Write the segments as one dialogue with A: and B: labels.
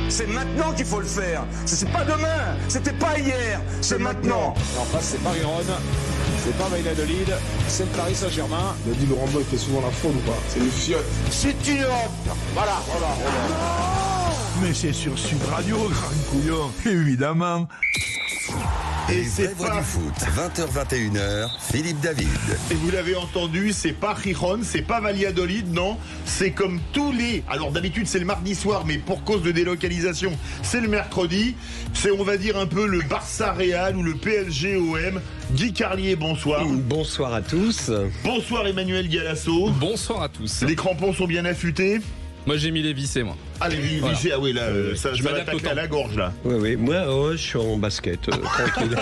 A: C'est maintenant qu'il faut le faire. C'est pas demain, c'était pas hier, c'est maintenant.
B: Et en face, c'est Paris-Rhône, c'est pas Valladolid, c'est le Paris Saint-Germain.
C: Il a dit Laurent Blanc, il fait souvent la faute ou pas? C'est une fiotte.
A: C'est une Europe. Voilà.
D: Mais c'est sur Sud Radio, grand couillon, évidemment.
E: Et c'est pas du foot, 20h-21h, Philippe David.
F: Et vous l'avez entendu, c'est pas Gijón, c'est pas Valladolid, non. C'est comme tous les... Alors d'habitude c'est le mardi soir, mais pour cause de délocalisation, c'est le mercredi. C'est, on va dire, un peu le Barça-Real ou le PSG-OM. Guy Carlier, bonsoir.
G: Bonsoir à tous.
F: Bonsoir Emmanuel Galasso.
H: Bonsoir à tous.
F: Les crampons sont bien affûtés?
H: Moi j'ai mis les vissés, moi.
F: Ah, les vissés, ah oui, là, ça, je vais
H: m'adapte
F: l'attaquer
H: au
F: à la gorge, là.
G: Oui, moi, je suis en basket, tranquille.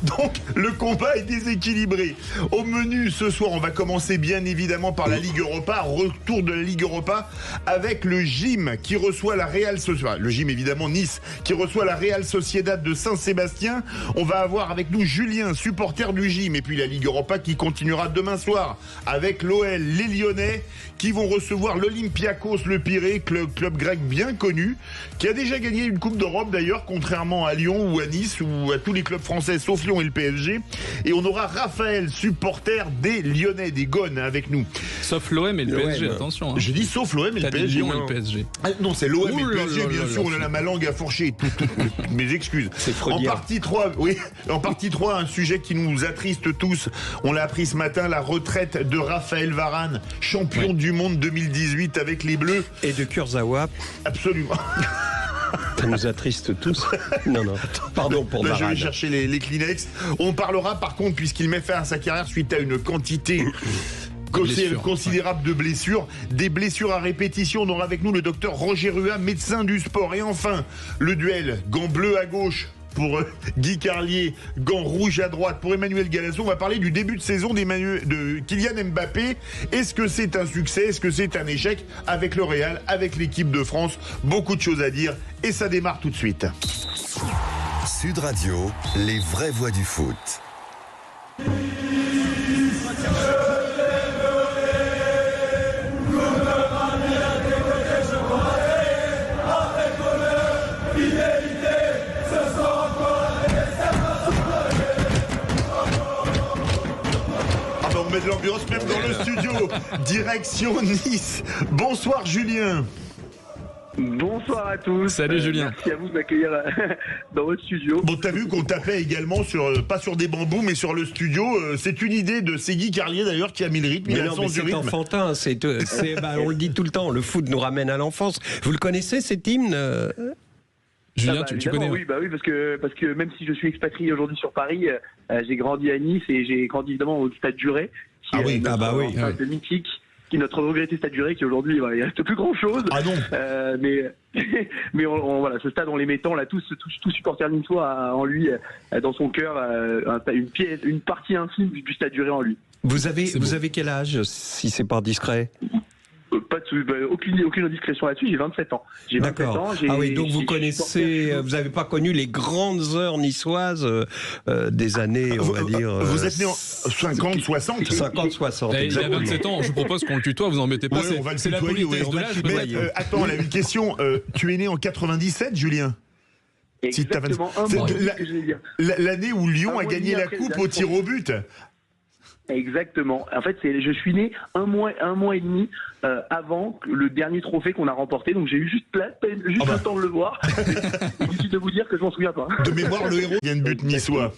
F: Donc, le combat est déséquilibré. Au menu, ce soir, on va commencer bien évidemment par la Ligue Europa. Retour de la Ligue Europa avec le gym qui reçoit la Real Sociedad. Le gym, évidemment, Nice, qui reçoit la Real Sociedad de Saint-Sébastien. On va avoir avec nous Julien, supporter du gym. Et puis la Ligue Europa qui continuera demain soir avec l'OL, les Lyonnais, qui vont recevoir l'Olympiakos, le Pirée, club grec bien connu, qui a déjà gagné une Coupe d'Europe d'ailleurs, contrairement à Lyon ou à Nice ou à tous les clubs français sauf Lyon et le PSG. Et on aura Raphaël, supporter des Lyonnais, des Gones, avec nous.
H: Sauf l'OM et le PSG, attention. Hein.
F: Je dis sauf l'OM et le PSG.
H: Lyon et le PSG.
F: Ah, non, c'est l'OM et le PSG, bien sûr, on a ma langue à fourcher. Mes excuses. En partie 3, oui, en partie 3, un sujet qui nous attriste tous. On l'a appris ce matin, la retraite de Raphaël Varane, champion du monde 2018 avec les Bleus.
G: Et de Kurzawa.
F: Absolument.
G: Ça nous attriste tous. Non. Pardon pour Varane.
F: Je vais chercher les Kleenex. On parlera par contre, puisqu'il met fin à sa carrière suite à une quantité considérable de blessures. Des blessures à répétition. On aura avec nous le docteur Roger Rua, médecin du sport. Et enfin, le duel, gant bleu à gauche pour Guy Carlier, gant rouge à droite pour Emmanuel Galasso. On va parler du début de saison de Kylian Mbappé. Est-ce que c'est un succès? Est-ce que c'est un échec avec le Real, avec l'équipe de France? Beaucoup de choses à dire et ça démarre tout de suite.
E: Sud Radio, les vraies voix du foot.
F: On met de l'ambiance même dans le studio. Direction Nice. Bonsoir Julien.
I: Bonsoir à tous.
H: Salut Julien.
I: Merci à vous de m'accueillir dans votre studio.
F: Bon, t'as vu qu'on tapait également pas sur des bambous, mais sur le studio. C'est une idée de Guy Carlier d'ailleurs qui a mis le rythme.
G: Mais non, mais c'est enfantin. On le dit tout le temps. Le foot nous ramène à l'enfance. Vous le connaissez cet hymne?
H: Julien, tu connais?
I: Oui, parce que même si je suis expatrié aujourd'hui sur Paris, j'ai grandi à Nice et j'ai grandi évidemment au Stade du Ray, qui est notre mythique, qui est notre regretté Stade du Ray, qui aujourd'hui il reste plus grand chose.
F: Ah non.
I: Mais voilà, ce stade, on les mettant là, tout supporter niçois a en lui, dans son cœur, une partie infime du Stade du Ray en lui.
G: Vous avez quel âge, si c'est pas discret?
I: Aucune indiscrétion là-dessus, j'ai 27 ans.
G: D'accord. Donc vous connaissez, vous n'avez pas connu les grandes heures niçoises des années, on va dire.
F: Vous êtes né en 50, 60
G: 50, 60.
H: Il a 27 ans, je vous propose qu'on le tutoie, vous en mettez pas.
F: On va le
H: c'est la politesse de l'âge.
F: Mais attends, là, une question. Tu es né en 97, Julien?
I: Exactement,
F: l'année où Lyon a gagné la coupe au tir au but.
I: Exactement. En fait, je suis né un mois et demi avant le dernier trophée qu'on a remporté, donc j'ai eu juste le temps de le voir. Inutile de vous dire que je m'en souviens pas.
F: De mémoire, le héros vient de but niçois.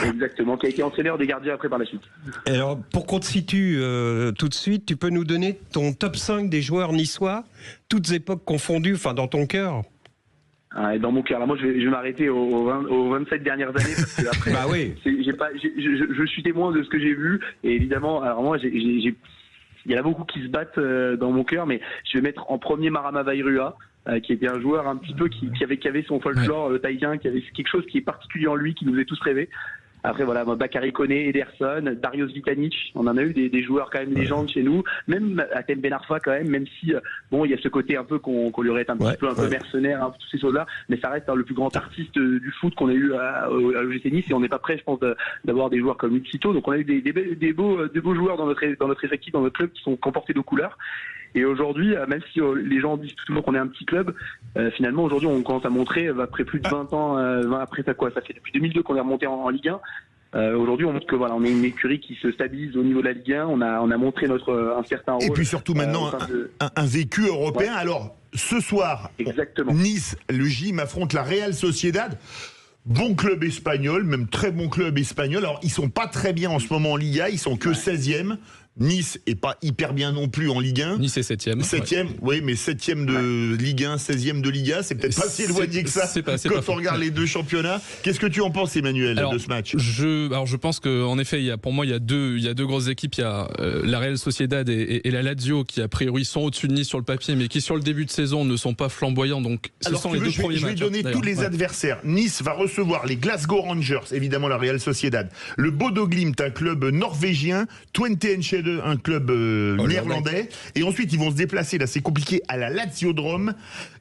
I: Exactement, qui a été entraîneur des gardiens après par la suite.
G: Alors, pour qu'on te situe tout de suite, tu peux nous donner ton top 5 des joueurs niçois, toutes époques confondues, enfin dans ton cœur?
I: Dans mon cœur. Là, moi, je vais m'arrêter aux 27 dernières années parce que après,
G: bah oui.
I: Je suis témoin de ce que j'ai vu et évidemment, alors moi, il y en a beaucoup qui se battent dans mon cœur, mais je vais mettre en premier Marama Vairua, qui était un joueur un petit peu qui avait son folklore tahitien, qui avait quelque chose qui est particulier en lui, qui nous faisait tous rêver. Après voilà, Bakary Koné, Ederson, Darius Vitanic, on en a eu des joueurs quand même légendes chez nous, même Atem Ben Arfa quand même si bon il y a ce côté un peu qu'on lui aurait un petit peu mercenaire, toutes ces choses-là, mais ça reste le plus grand artiste du foot qu'on a eu à l'OGC Nice et on n'est pas prêt je pense d'avoir des joueurs comme Luxito, donc on a eu des beaux joueurs dans notre effectif, dans notre club qui ont porté nos couleurs. Et aujourd'hui, même si les gens disent toujours qu'on est un petit club, finalement aujourd'hui on commence à montrer, après plus de 20 ans, après ça fait depuis 2002 qu'on est remonté en Ligue 1. Aujourd'hui, on montre que voilà, on est une écurie qui se stabilise au niveau de la Ligue 1. On a montré un certain rôle.
F: Et puis surtout maintenant un vécu européen. Ouais. Alors ce soir,
I: exactement.
F: Nice, le gym affronte la Real Sociedad. Bon club espagnol, même très bon club espagnol. Alors ils sont pas très bien en ce moment en Liga, ils sont que 16e. Nice est pas hyper bien non plus en Ligue 1.
H: Nice est 7e.
F: 7e, oui, mais 7e de Ligue 1, 16e de Liga, c'est peut-être pas si éloigné que ça quand on regarde les deux championnats. Qu'est-ce que tu en penses, Emmanuel, de ce match ?
H: Je pense qu'en effet, pour moi, il y a deux grosses équipes. Il y a la Real Sociedad et la Lazio qui, a priori, sont au-dessus de Nice sur le papier, mais qui, sur le début de saison, ne sont pas flamboyants. Donc, ce sont les deux premiers matchs.
F: Je vais donner tous les adversaires. Nice va recevoir les Glasgow Rangers, évidemment la Real Sociedad. Le Bodo Glimt, un club norvégien. Twente Enschede, un club néerlandais. Et ensuite, ils vont se déplacer, là c'est compliqué, à la Lazio-Drome.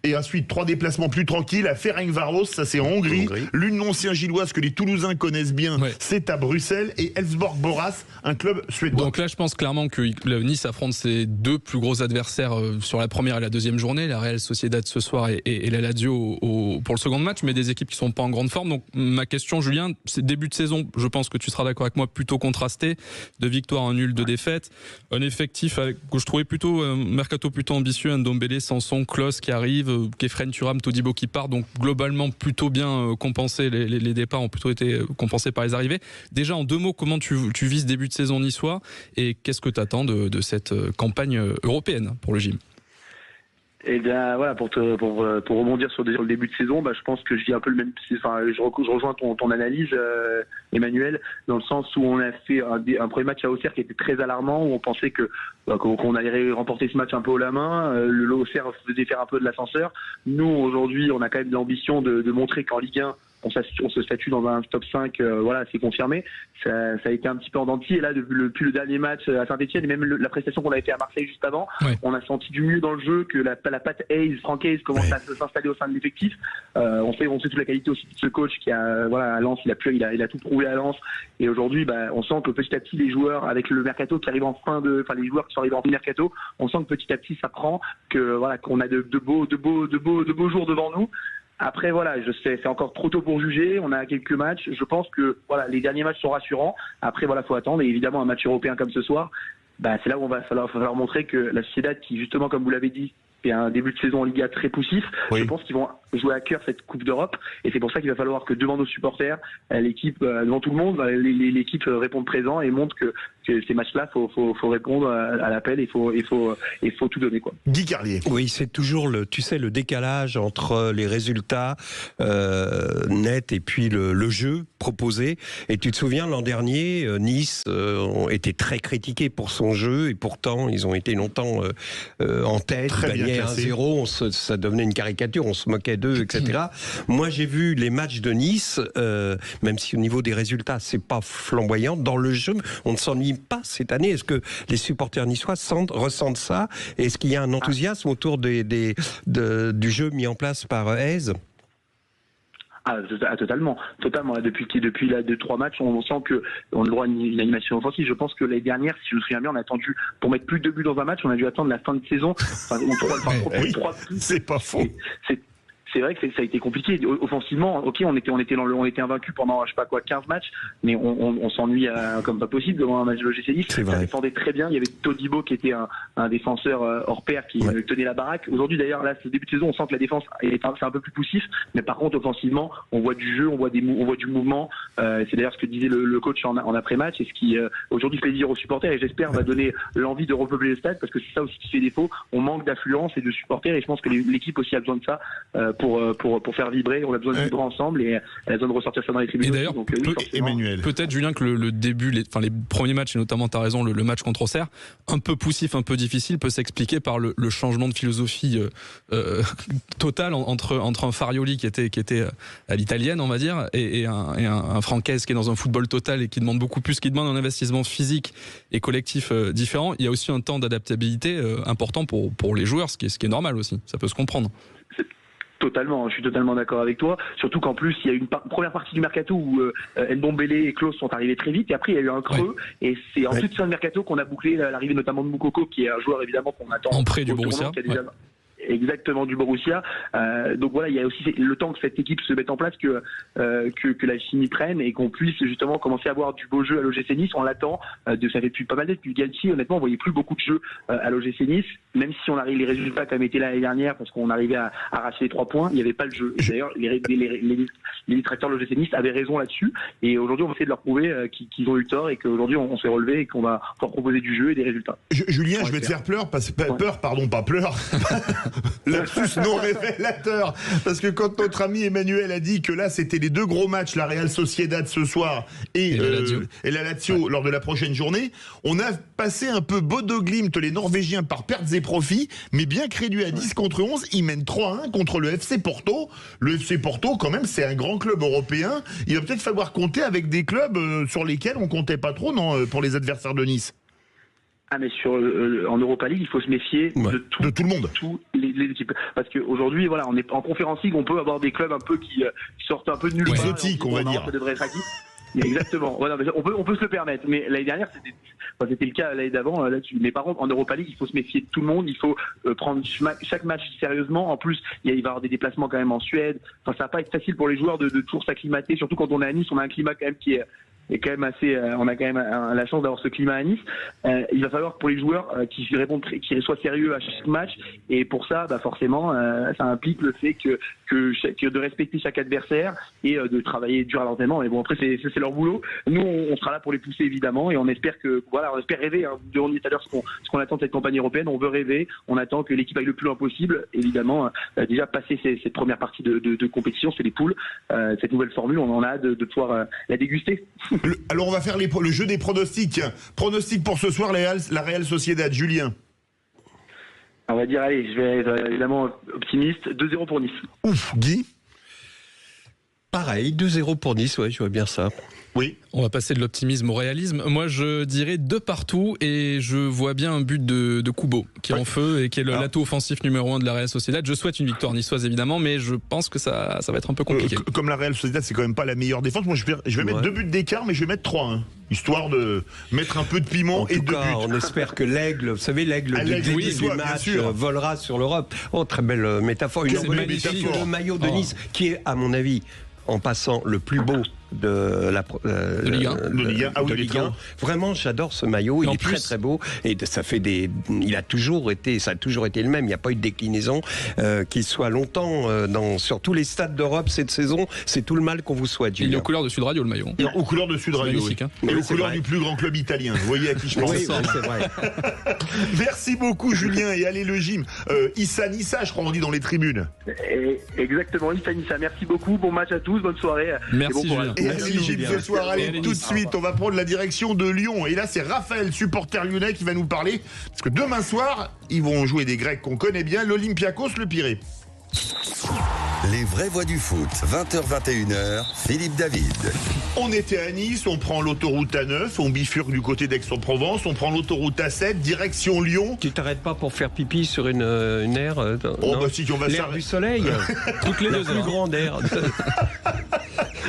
F: Et ensuite, 3 déplacements plus tranquilles à Ferencváros, ça c'est en Hongrie. L'une ancien gilloise que les Toulousains connaissent bien, c'est à Bruxelles. Et Elfsborg-Boras, un club suédois.
H: Donc là, je pense clairement que Nice affronte ses deux plus gros adversaires sur la première et la deuxième journée, la Real Sociedad ce soir et la Lazio pour le second match, mais des équipes qui sont pas en grande forme. Donc ma question, Julien, c'est début de saison, je pense que tu seras d'accord avec moi, plutôt contrasté, 2 victoires, 1 nul, 2 défaites. Un effectif que je trouvais plutôt mercato plutôt ambitieux, Ndombele, Sanson, Klose qui arrive, Kefren Turam, Todibo qui part, donc globalement plutôt bien compensé, les départs ont plutôt été compensés par les arrivées. Déjà en 2 mots, comment tu vis ce début de saison niçois et qu'est-ce que tu attends de cette campagne européenne pour le gym ?
I: Et bien voilà, pour rebondir sur le début de saison, je pense que je dis un peu le même. Je rejoins ton analyse, Emmanuel, dans le sens où on a fait un premier match à Auxerre qui était très alarmant, où on pensait qu'on allait remporter ce match un peu haut la main. Le Auxerre faisait faire un peu de l'ascenseur. Nous aujourd'hui, on a quand même l'ambition de montrer qu'en Ligue 1, on se statue dans un top 5, c'est confirmé. Ça a été un petit peu en dents de scie. Et là, depuis le dernier match à Saint-Etienne, et même la prestation qu'on avait fait à Marseille juste avant, on a senti du mieux dans le jeu, que la patte Franck Hayes commence à s'installer au sein de l'effectif. On sait toute la qualité aussi de ce coach qui a, à Lens, il a tout prouvé à Lens. Et aujourd'hui, on sent que petit à petit, les joueurs, avec le mercato qui arrive les joueurs qui sont arrivés en fin de mercato, on sent que petit à petit, ça prend, qu'on a de beaux jours devant nous. Après, je sais, c'est encore trop tôt pour juger. On a quelques matchs. Je pense que les derniers matchs sont rassurants. Après, faut attendre. Et évidemment, un match européen comme ce soir, c'est là où va falloir montrer que la Sociedad, qui justement, comme vous l'avez dit, fait un début de saison en Liga très poussif. Je pense qu'ils vont jouer à cœur cette Coupe d'Europe. Et c'est pour ça qu'il va falloir que devant nos supporters, l'équipe, devant tout le monde, l'équipe réponde présent et montre que ces matchs-là, faut répondre à l'appel. Il faut tout donner, quoi.
F: Guy Carlier.
G: Oui, c'est toujours le décalage entre les résultats nets et puis le jeu proposé. Et tu te souviens, l'an dernier, Nice ont été très critiqués pour son jeu et pourtant ils ont été longtemps en tête. Ils gagnaient 1-0, ça devenait une caricature, on se moquait d'eux, etc. Moi, j'ai vu les matchs de Nice, même si au niveau des résultats, c'est pas flamboyant. Dans le jeu, on ne s'ennuie pas cette année. Est-ce que les supporters niçois ressentent ça? Est-ce qu'il y a un enthousiasme autour du jeu mis en place par Hayes?
I: Totalement. Depuis 2-3 matchs, on sent que on a le droit à une animation offensive. Je pense que l'année dernière, si je me souviens bien, on a attendu pour mettre plus de 2 buts dans un match, on a dû attendre la fin de saison.
F: C'est pas faux.
I: C'est vrai que ça a été compliqué. Offensivement, on était invaincu pendant 15 matchs, mais on s'ennuie comme pas possible devant un match de l'OGC Nice. Ça défendait très bien. Il y avait Todibo qui était un défenseur hors pair qui tenait la baraque. Aujourd'hui d'ailleurs, là, ce début de saison, on sent que la défense c'est un peu plus poussif, mais par contre offensivement, on voit du jeu, on voit du mouvement. C'est d'ailleurs ce que disait le coach en après-match, et ce qui aujourd'hui fait plaisir aux supporters, et j'espère va donner l'envie de repeupler le stade, parce que c'est ça aussi qui fait défaut. On manque d'affluence et de supporters, et je pense que l'équipe aussi a besoin de ça. Pour faire vibrer, on a besoin de vibrer ensemble, et elle a besoin de ressortir ça dans les tribunes.
H: Et d'ailleurs,
F: Emmanuel,
H: peut-être, Julien, que le début, les premiers matchs, et notamment, tu as raison, le match contre Auxerre, un peu poussif, un peu difficile, peut s'expliquer par le changement de philosophie total entre un Farioli qui était à l'italienne, on va dire, et un Francaise qui est dans un football total et qui demande beaucoup plus, qui demande un investissement physique et collectif différent. Il y a aussi un temps d'adaptabilité important pour les joueurs, ce qui est normal aussi. Ça peut se comprendre.
I: Totalement, je suis totalement d'accord avec toi. Surtout qu'en plus, il y a une première partie du mercato où Ndombélé et Klose sont arrivés très vite, et après il y a eu un creux, et c'est en toute fin de mercato qu'on a bouclé l'arrivée notamment de Moukoko, qui est un joueur évidemment qu'on attend
H: en prêt du Borussia.
I: Exactement, du Borussia. Donc voilà, il y a aussi le temps que cette équipe se mette en place, que la chimie prenne et qu'on puisse justement commencer à avoir du beau jeu à l'OGC Nice. On l'attend. Ça fait depuis pas mal d'années, depuis Galtier. Honnêtement, on voyait plus beaucoup de jeux à l'OGC Nice, même si on arrive, les résultats comme étaient l'année dernière, parce qu'on arrivait à arracher les 3 points, il n'y avait pas le jeu. D'ailleurs, les détracteurs de l'OGC Nice avaient raison là-dessus. Et aujourd'hui, on va essayer de leur prouver qu'ils ont eu tort et qu'aujourd'hui, on s'est relevé et qu'on va pouvoir proposer du jeu et des résultats.
F: Julien, je vais te faire peur, pas pleur. Lapsus non révélateur, parce que quand notre ami Emmanuel a dit que là c'était les 2 gros matchs, la Real Sociedad ce soir et la Lazio lors de la prochaine journée, on a passé un peu Bodo Glimt, les Norvégiens, par pertes et profits, mais bien que réduit à 10 contre 11, ils mènent 3-1 contre le FC Porto. Le FC Porto, quand même, c'est un grand club européen. Il va peut-être falloir compter avec des clubs sur lesquels on comptait pas trop, non, pour les adversaires de Nice.
I: Ah, mais en Europa League, il faut se méfier de tout le monde, toutes les équipes, parce qu'aujourd'hui, voilà, on est en Conference League, on peut avoir des clubs un peu qui sortent un peu de nulle part,
F: exotiques, on va dire.
I: Ça devrait être acquis. Exactement. Voilà, mais on peut se le permettre. Mais l'année dernière, c'était le cas l'année d'avant là-dessus. Mais par contre, en Europa League, il faut se méfier de tout le monde. Il faut prendre chaque match sérieusement. En plus, il va y avoir des déplacements quand même en Suède. Enfin, ça va pas être facile pour les joueurs de toujours s'acclimater. Surtout quand on est à Nice, on a un climat quand même qui est quand même assez. On a quand même la chance d'avoir ce climat à Nice. Il va falloir pour les joueurs qui soient sérieux à chaque match. Et pour ça, forcément, ça implique le fait que de respecter chaque adversaire et de travailler dur à l'entraînement. Mais bon, après c'est leur boulot. Nous, on sera là pour les pousser évidemment, et on espère on espère rêver. Hein. On dit tout à l'heure ce qu'on attend de cette campagne européenne. On veut rêver. On attend que l'équipe aille le plus loin possible. Évidemment, déjà passer cette première partie de compétition, c'est les poules. Cette nouvelle formule, on en a hâte de pouvoir la déguster.
F: Alors on va faire le jeu des pronostics. Pronostics pour ce soir, la Real Sociedad. Julien.
I: On va dire, allez, je vais être évidemment optimiste. 2-0 pour Nice.
F: Ouf, Guy.
G: Pareil, 2-0 pour Nice, ouais, je vois bien ça.
F: Oui.
H: On va passer de l'optimisme au réalisme. Moi, je dirais 2 partout, et je vois bien un but de Kubo qui est en feu et qui est l'atout offensif numéro 1 de la Real Sociedad. Je souhaite une victoire niçoise évidemment, mais je pense que ça va être un peu compliqué.
F: Comme la Real Sociedad, c'est quand même pas la meilleure défense. Moi, je vais mettre 2 buts d'écart, mais je vais mettre 3. Histoire de mettre un peu de piment et de but.
G: On espère que l'aigle, vous savez, l'aigle du match volera sur l'Europe. Oh, très belle métaphore. Une magnifique le maillot de Nice, qui est, à mon avis, en passant, le plus beau de Ligue 1. Vraiment, j'adore ce maillot. Il est très très beau, et ça a toujours été le même. Il n'y a pas eu de déclinaison. Qu'il soit longtemps sur tous les stades d'Europe cette saison, c'est tout le mal qu'on vous souhaite.
H: Il est aux couleurs de Sud Radio, le maillot.
F: Aux couleurs de Sud Radio, oui. Et aux couleurs du plus grand club italien. Vous voyez à qui je pense.
G: Oui, c'est vrai.
F: Merci beaucoup, Julien, et allez le gym. Issa Nissa, je crois on dit dans les tribunes.
I: Exactement, Issa Nissa. Merci beaucoup. Bon match à tous. Bonne soirée.
H: Merci, Julien.
F: Et merci Gilles ce soir. Allez, tout de suite, on va prendre la direction de Lyon. Et là, c'est Raphaël, supporter lyonnais, qui va nous parler. Parce que demain soir, ils vont jouer des Grecs qu'on connaît bien, l'Olympiakos, le Pirée.
E: Les vraies voix du foot, 20h-21h, Philippe David.
F: On était à Nice, on prend l'autoroute A9, on bifurque du côté d'Aix-en-Provence, on prend l'autoroute A7, direction Lyon.
G: Tu t'arrêtes pas pour faire pipi sur une aire
F: si on va
G: l'air du soleil.
H: Toutes les 2 heures.
G: Plus grande aire.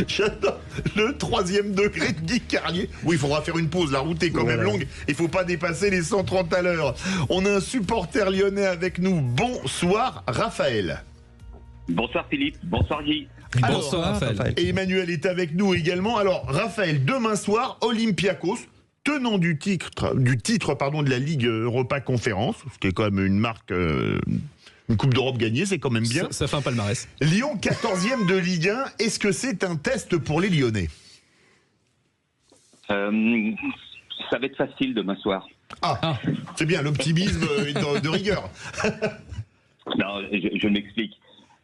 F: J'adore le 3e degré de Guy Carlier. Oui, il faudra faire une pause, la route est quand même longue, il faut pas dépasser les 130 à l'heure. On a un supporter lyonnais avec nous. Bonsoir Raphaël.
J: Bonsoir Philippe, bonsoir Guy.
H: Bonsoir Raphaël.
F: Et Emmanuel est avec nous également. Alors Raphaël, demain soir, Olympiakos, tenant du titre de la Ligue Europa Conférence, ce qui est quand même une marque... Une Coupe d'Europe gagnée, c'est quand même bien.
H: Ça fait un palmarès.
F: Lyon, 14e de Ligue 1. Est-ce que c'est un test pour les Lyonnais ?
J: Ça va être facile demain soir.
F: C'est bien, l'optimisme de rigueur.
J: Non, je m'explique.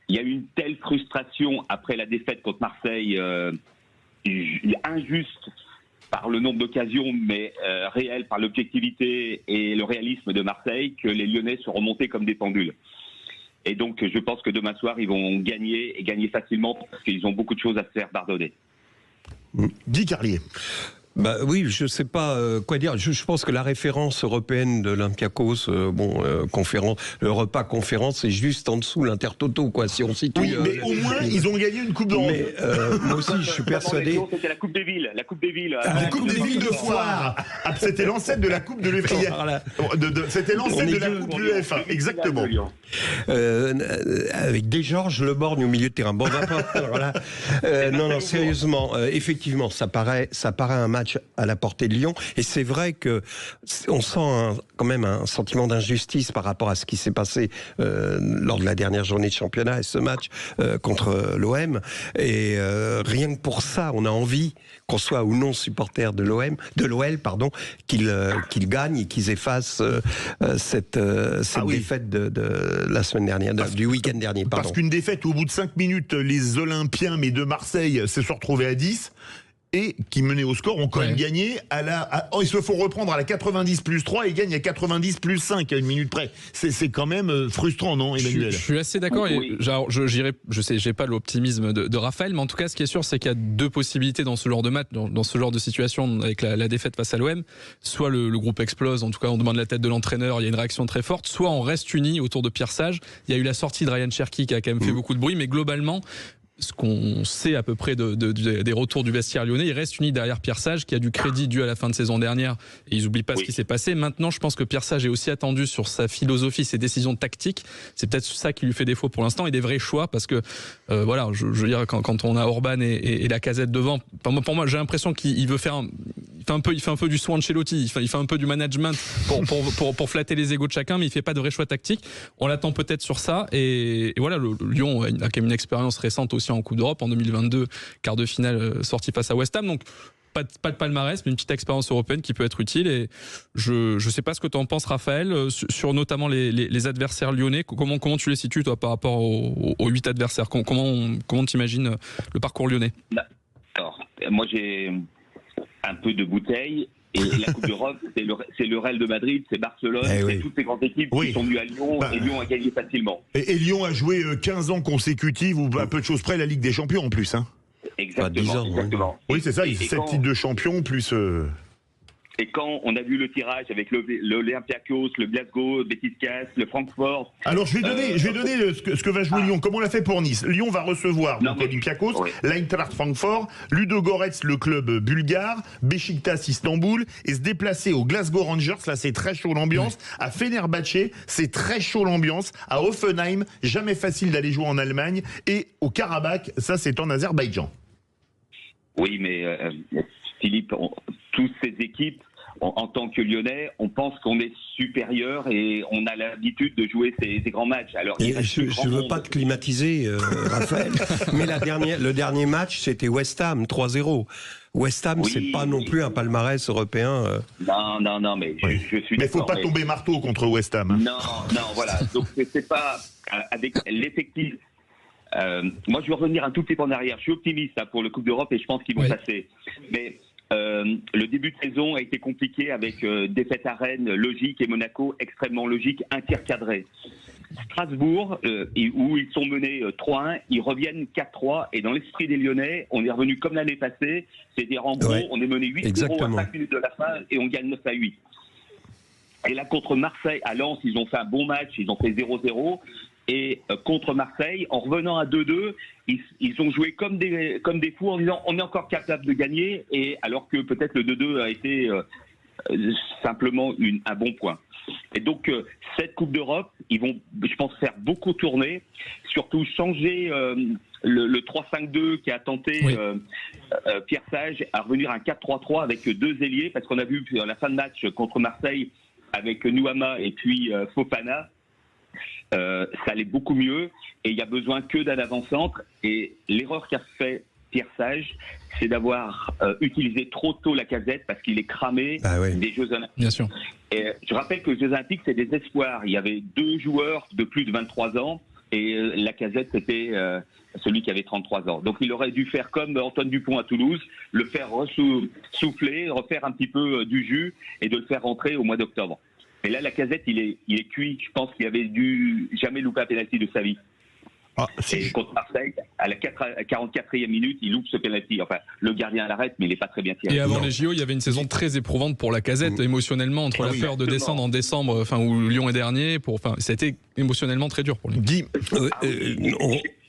J: Il y a eu une telle frustration après la défaite contre Marseille, injuste par le nombre d'occasions, mais réelle par l'objectivité et le réalisme de Marseille, que les Lyonnais sont remontés comme des pendules. Et donc, je pense que demain soir, ils vont gagner, et gagner facilement, parce qu'ils ont beaucoup de choses à se faire pardonner.
F: Guy Carlier.
G: Bah oui, je sais pas quoi dire. Je pense que la référence européenne de l'Olympiakos, le repas conférence, c'est juste en dessous l'Intertoto, quoi. Si on situe.
F: Oui, mais au moins ils ont gagné une Coupe d'Europe.
G: Mais moi aussi, je suis persuadé.
J: C'était la Coupe des villes. La Coupe des villes.
F: La Coupe des villes de Foire. C'était l'ancêtre de la Coupe de l'UEFA.
G: Voilà.
F: C'était l'ancêtre de la Coupe de l'UEFA. Exactement.
G: Avec Desgeorges Leborgne au milieu de terrain. Bon, voilà. Non, sérieusement, effectivement, ça paraît un match à la portée de Lyon, et c'est vrai que on sent quand même un sentiment d'injustice par rapport à ce qui s'est passé lors de la dernière journée de championnat et ce match contre l'OM, et rien que pour ça, on a envie, qu'on soit ou non supporter de l'OL, qu'ils gagnent et qu'ils effacent cette défaite de la semaine dernière, du week-end dernier. Pardon.
F: Parce qu'une défaite, au bout de 5 minutes, les Olympiens, mais de Marseille, se sont retrouvés à 10. Et qui menaient au score ont quand même gagné ils se font reprendre à la 90 plus 3 et gagnent à 90 plus 5 à une minute près. C'est quand même frustrant, non, Emmanuel?
H: Je suis assez d'accord. Oui. Je sais, j'ai pas l'optimisme de Raphaël, mais en tout cas, ce qui est sûr, c'est qu'il y a deux possibilités dans ce genre de match, dans ce genre de situation, avec la défaite face à l'OM. Soit le groupe explose, en tout cas, on demande la tête de l'entraîneur, il y a une réaction très forte. Soit on reste unis autour de Pierre Sage. Il y a eu la sortie de Ryan Cherki qui a quand même fait beaucoup de bruit, mais globalement, ce qu'on sait à peu près des retours du vestiaire lyonnais, il reste uni derrière Pierre Sage, qui a du crédit dû à la fin de saison dernière, et ils n'oublient pas ce qui s'est passé. Maintenant, je pense que Pierre Sage est aussi attendu sur sa philosophie, ses décisions tactiques. C'est peut-être ça qui lui fait défaut pour l'instant, et des vrais choix, parce que voilà, je veux dire, quand on a Orban et Lacazette devant, pour moi, j'ai l'impression qu'il veut faire il fait un peu du soin de Ancelotti, il fait un peu du management pour flatter les égos de chacun, mais il fait pas de vrais choix tactiques. On l'attend peut-être sur ça, et voilà, le Lyon a quand même une expérience récente aussi en Coupe d'Europe en 2022, quart de finale sortie face à West Ham, donc pas de palmarès, mais une petite expérience européenne qui peut être utile. Et je sais pas ce que tu en penses, Raphaël, sur notamment les adversaires lyonnais. Comment tu les situes, toi, par rapport aux 8 adversaires? Comment t'imagines le parcours lyonnais?
J: Alors, moi j'ai un peu de bouteille. Et la Coupe d'Europe, c'est le Real de Madrid, c'est Barcelone, c'est toutes ces grandes équipes qui sont venues à Lyon, et Lyon a gagné facilement.
F: Et Lyon a joué 15 ans consécutifs, ou à peu de choses près, la Ligue des Champions en plus. Hein.
J: Exactement. Exactement.
F: Oui, c'est ça, 7 titres de champion, plus...
J: Et quand on a vu le tirage avec l'Olympiakos, le Glasgow, le Betis-Cas, le Francfort...
F: Alors je vais donner ce que va jouer Lyon, comme on l'a fait pour Nice. Lyon va recevoir Olympiakos, l'Eintracht Francfort, Ludogorets, le club bulgare, Beşiktaş Istanbul, et se déplacer au Glasgow Rangers, là c'est très chaud l'ambiance, à Fenerbahçe, c'est très chaud l'ambiance, à Hoffenheim, jamais facile d'aller jouer en Allemagne, et au Karabakh, ça c'est en Azerbaïdjan.
J: Oui, mais Philippe, toutes ces équipes, en tant que Lyonnais, on pense qu'on est supérieur et on a l'habitude de jouer ces grands matchs. Alors,
G: je ne veux pas te climatiser, Raphaël, mais le dernier match, c'était West Ham, 3-0. West Ham, c'est pas non plus un palmarès européen.
J: Non, mais je suis.
F: Mais il faut pas tomber marteau contre West Ham. Hein.
J: Non, voilà. Donc c'est pas avec l'effectif. Moi, je vais revenir un tout petit peu en arrière. Je suis optimiste pour le Coupe d'Europe et je pense qu'ils vont passer. Mais le début de saison a été compliqué avec défaite à Rennes logique et Monaco extrêmement logique, un tir cadré. Strasbourg, où ils sont menés 3-1, ils reviennent 4-3 et dans l'esprit des Lyonnais, on est revenu comme l'année passée, c'est-à-dire en gros, on est mené 8-0 à 5 minutes de la fin et on gagne 9-8. Et là, contre Marseille, à Lens, ils ont fait un bon match, ils ont fait 0-0. Et contre Marseille, en revenant à 2-2, ils ont joué comme des fous en disant on est encore capable de gagner, et alors que peut-être le 2-2 a été simplement un bon point. Et donc cette Coupe d'Europe, ils vont, je pense, faire beaucoup tourner, surtout changer le 3-5-2 qui a tenté Pierre Sage à revenir à un 4-3-3 avec deux ailiers, parce qu'on a vu à la fin de match contre Marseille avec Nouama et puis Fofana. Ça allait beaucoup mieux et il y a besoin que d'un avant-centre, et l'erreur qu'a fait Pierre Sage, c'est d'avoir utilisé trop tôt Lacazette parce qu'il est cramé des Jeux Olympiques.
H: Bien sûr.
J: Et je rappelle que les Jeux Olympiques, c'est des espoirs. Il y avait 2 joueurs de plus de 23 ans et Lacazette, c'était celui qui avait 33 ans. Donc il aurait dû faire comme Antoine Dupont à Toulouse, le faire souffler, refaire un petit peu du jus et de le faire rentrer au mois d'octobre. Et là, Lacazette, il est cuit. Je pense qu'il avait dû jamais louper un pénalty de sa vie. Et contre Marseille, à la 44e minute, il loupe ce penalty. Enfin, le gardien l'arrête, mais il n'est pas très bien tiré.
H: Et avant les JO, il y avait une saison très éprouvante pour la Lacazette, émotionnellement, entre la peur de descendre en décembre, où Lyon est dernier. Ça a été émotionnellement très dur pour lui.
F: Guy,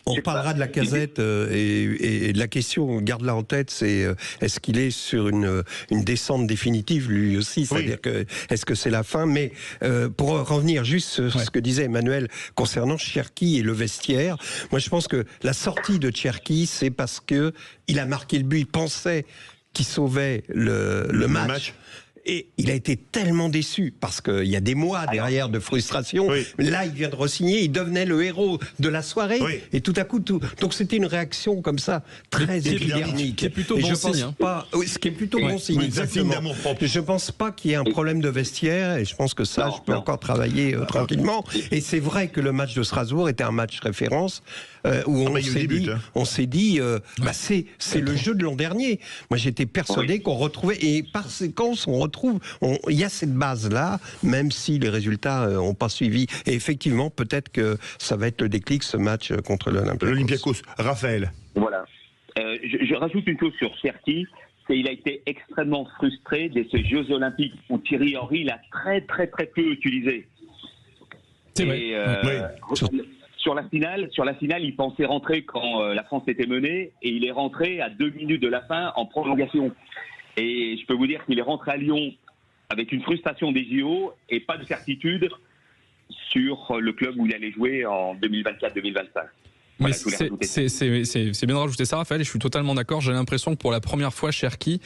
G: on parlera de Lacazette et la question, garde-la en tête, c'est est-ce qu'il est sur une descente définitive lui aussi, c'est-à-dire que est-ce que c'est la fin? Mais pour revenir juste sur ce que disait Emmanuel concernant Cherki et le vestiaire, moi je pense que la sortie de Cherki, c'est parce que il a marqué le but, il pensait qu'il sauvait le match. Et il a été tellement déçu, parce qu'il y a des mois derrière de frustration. Là, il vient de re-signer, il devenait le héros de la soirée. Et tout à coup, donc c'était une réaction comme ça, très épidermique.
H: C'est plutôt bon signe.
G: Ce qui est plutôt bon signe, exactement. Je ne pense pas qu'il y ait un problème de vestiaire, et je pense que ça, je peux encore travailler tranquillement. Et c'est vrai que le match de Strasbourg était un match référence, où on s'est dit, c'est le jeu de l'an dernier. Moi, j'étais persuadé qu'on retrouvait, et par séquence, il y a cette base-là, même si les résultats n'ont pas suivi. Et effectivement, peut-être que ça va être le déclic, ce match contre
F: l'Olympiakos. Raphaël.
J: Voilà. Je rajoute une chose sur Cherki. Il a été extrêmement frustré dès ces Jeux Olympiques où Thierry Henry l'a très très très peu utilisé.
H: C'est vrai.
J: Sur la finale, il pensait rentrer quand la France était menée, et il est rentré à 2 minutes de la fin en prolongation. Et je peux vous dire qu'il est rentré à Lyon avec une frustration des JO et pas de certitude sur le club où il allait jouer en 2024-2025.
H: Mais c'est bien de rajouter ça, Raphaël, et je suis totalement d'accord. J'ai l'impression que pour la première fois, Cherki,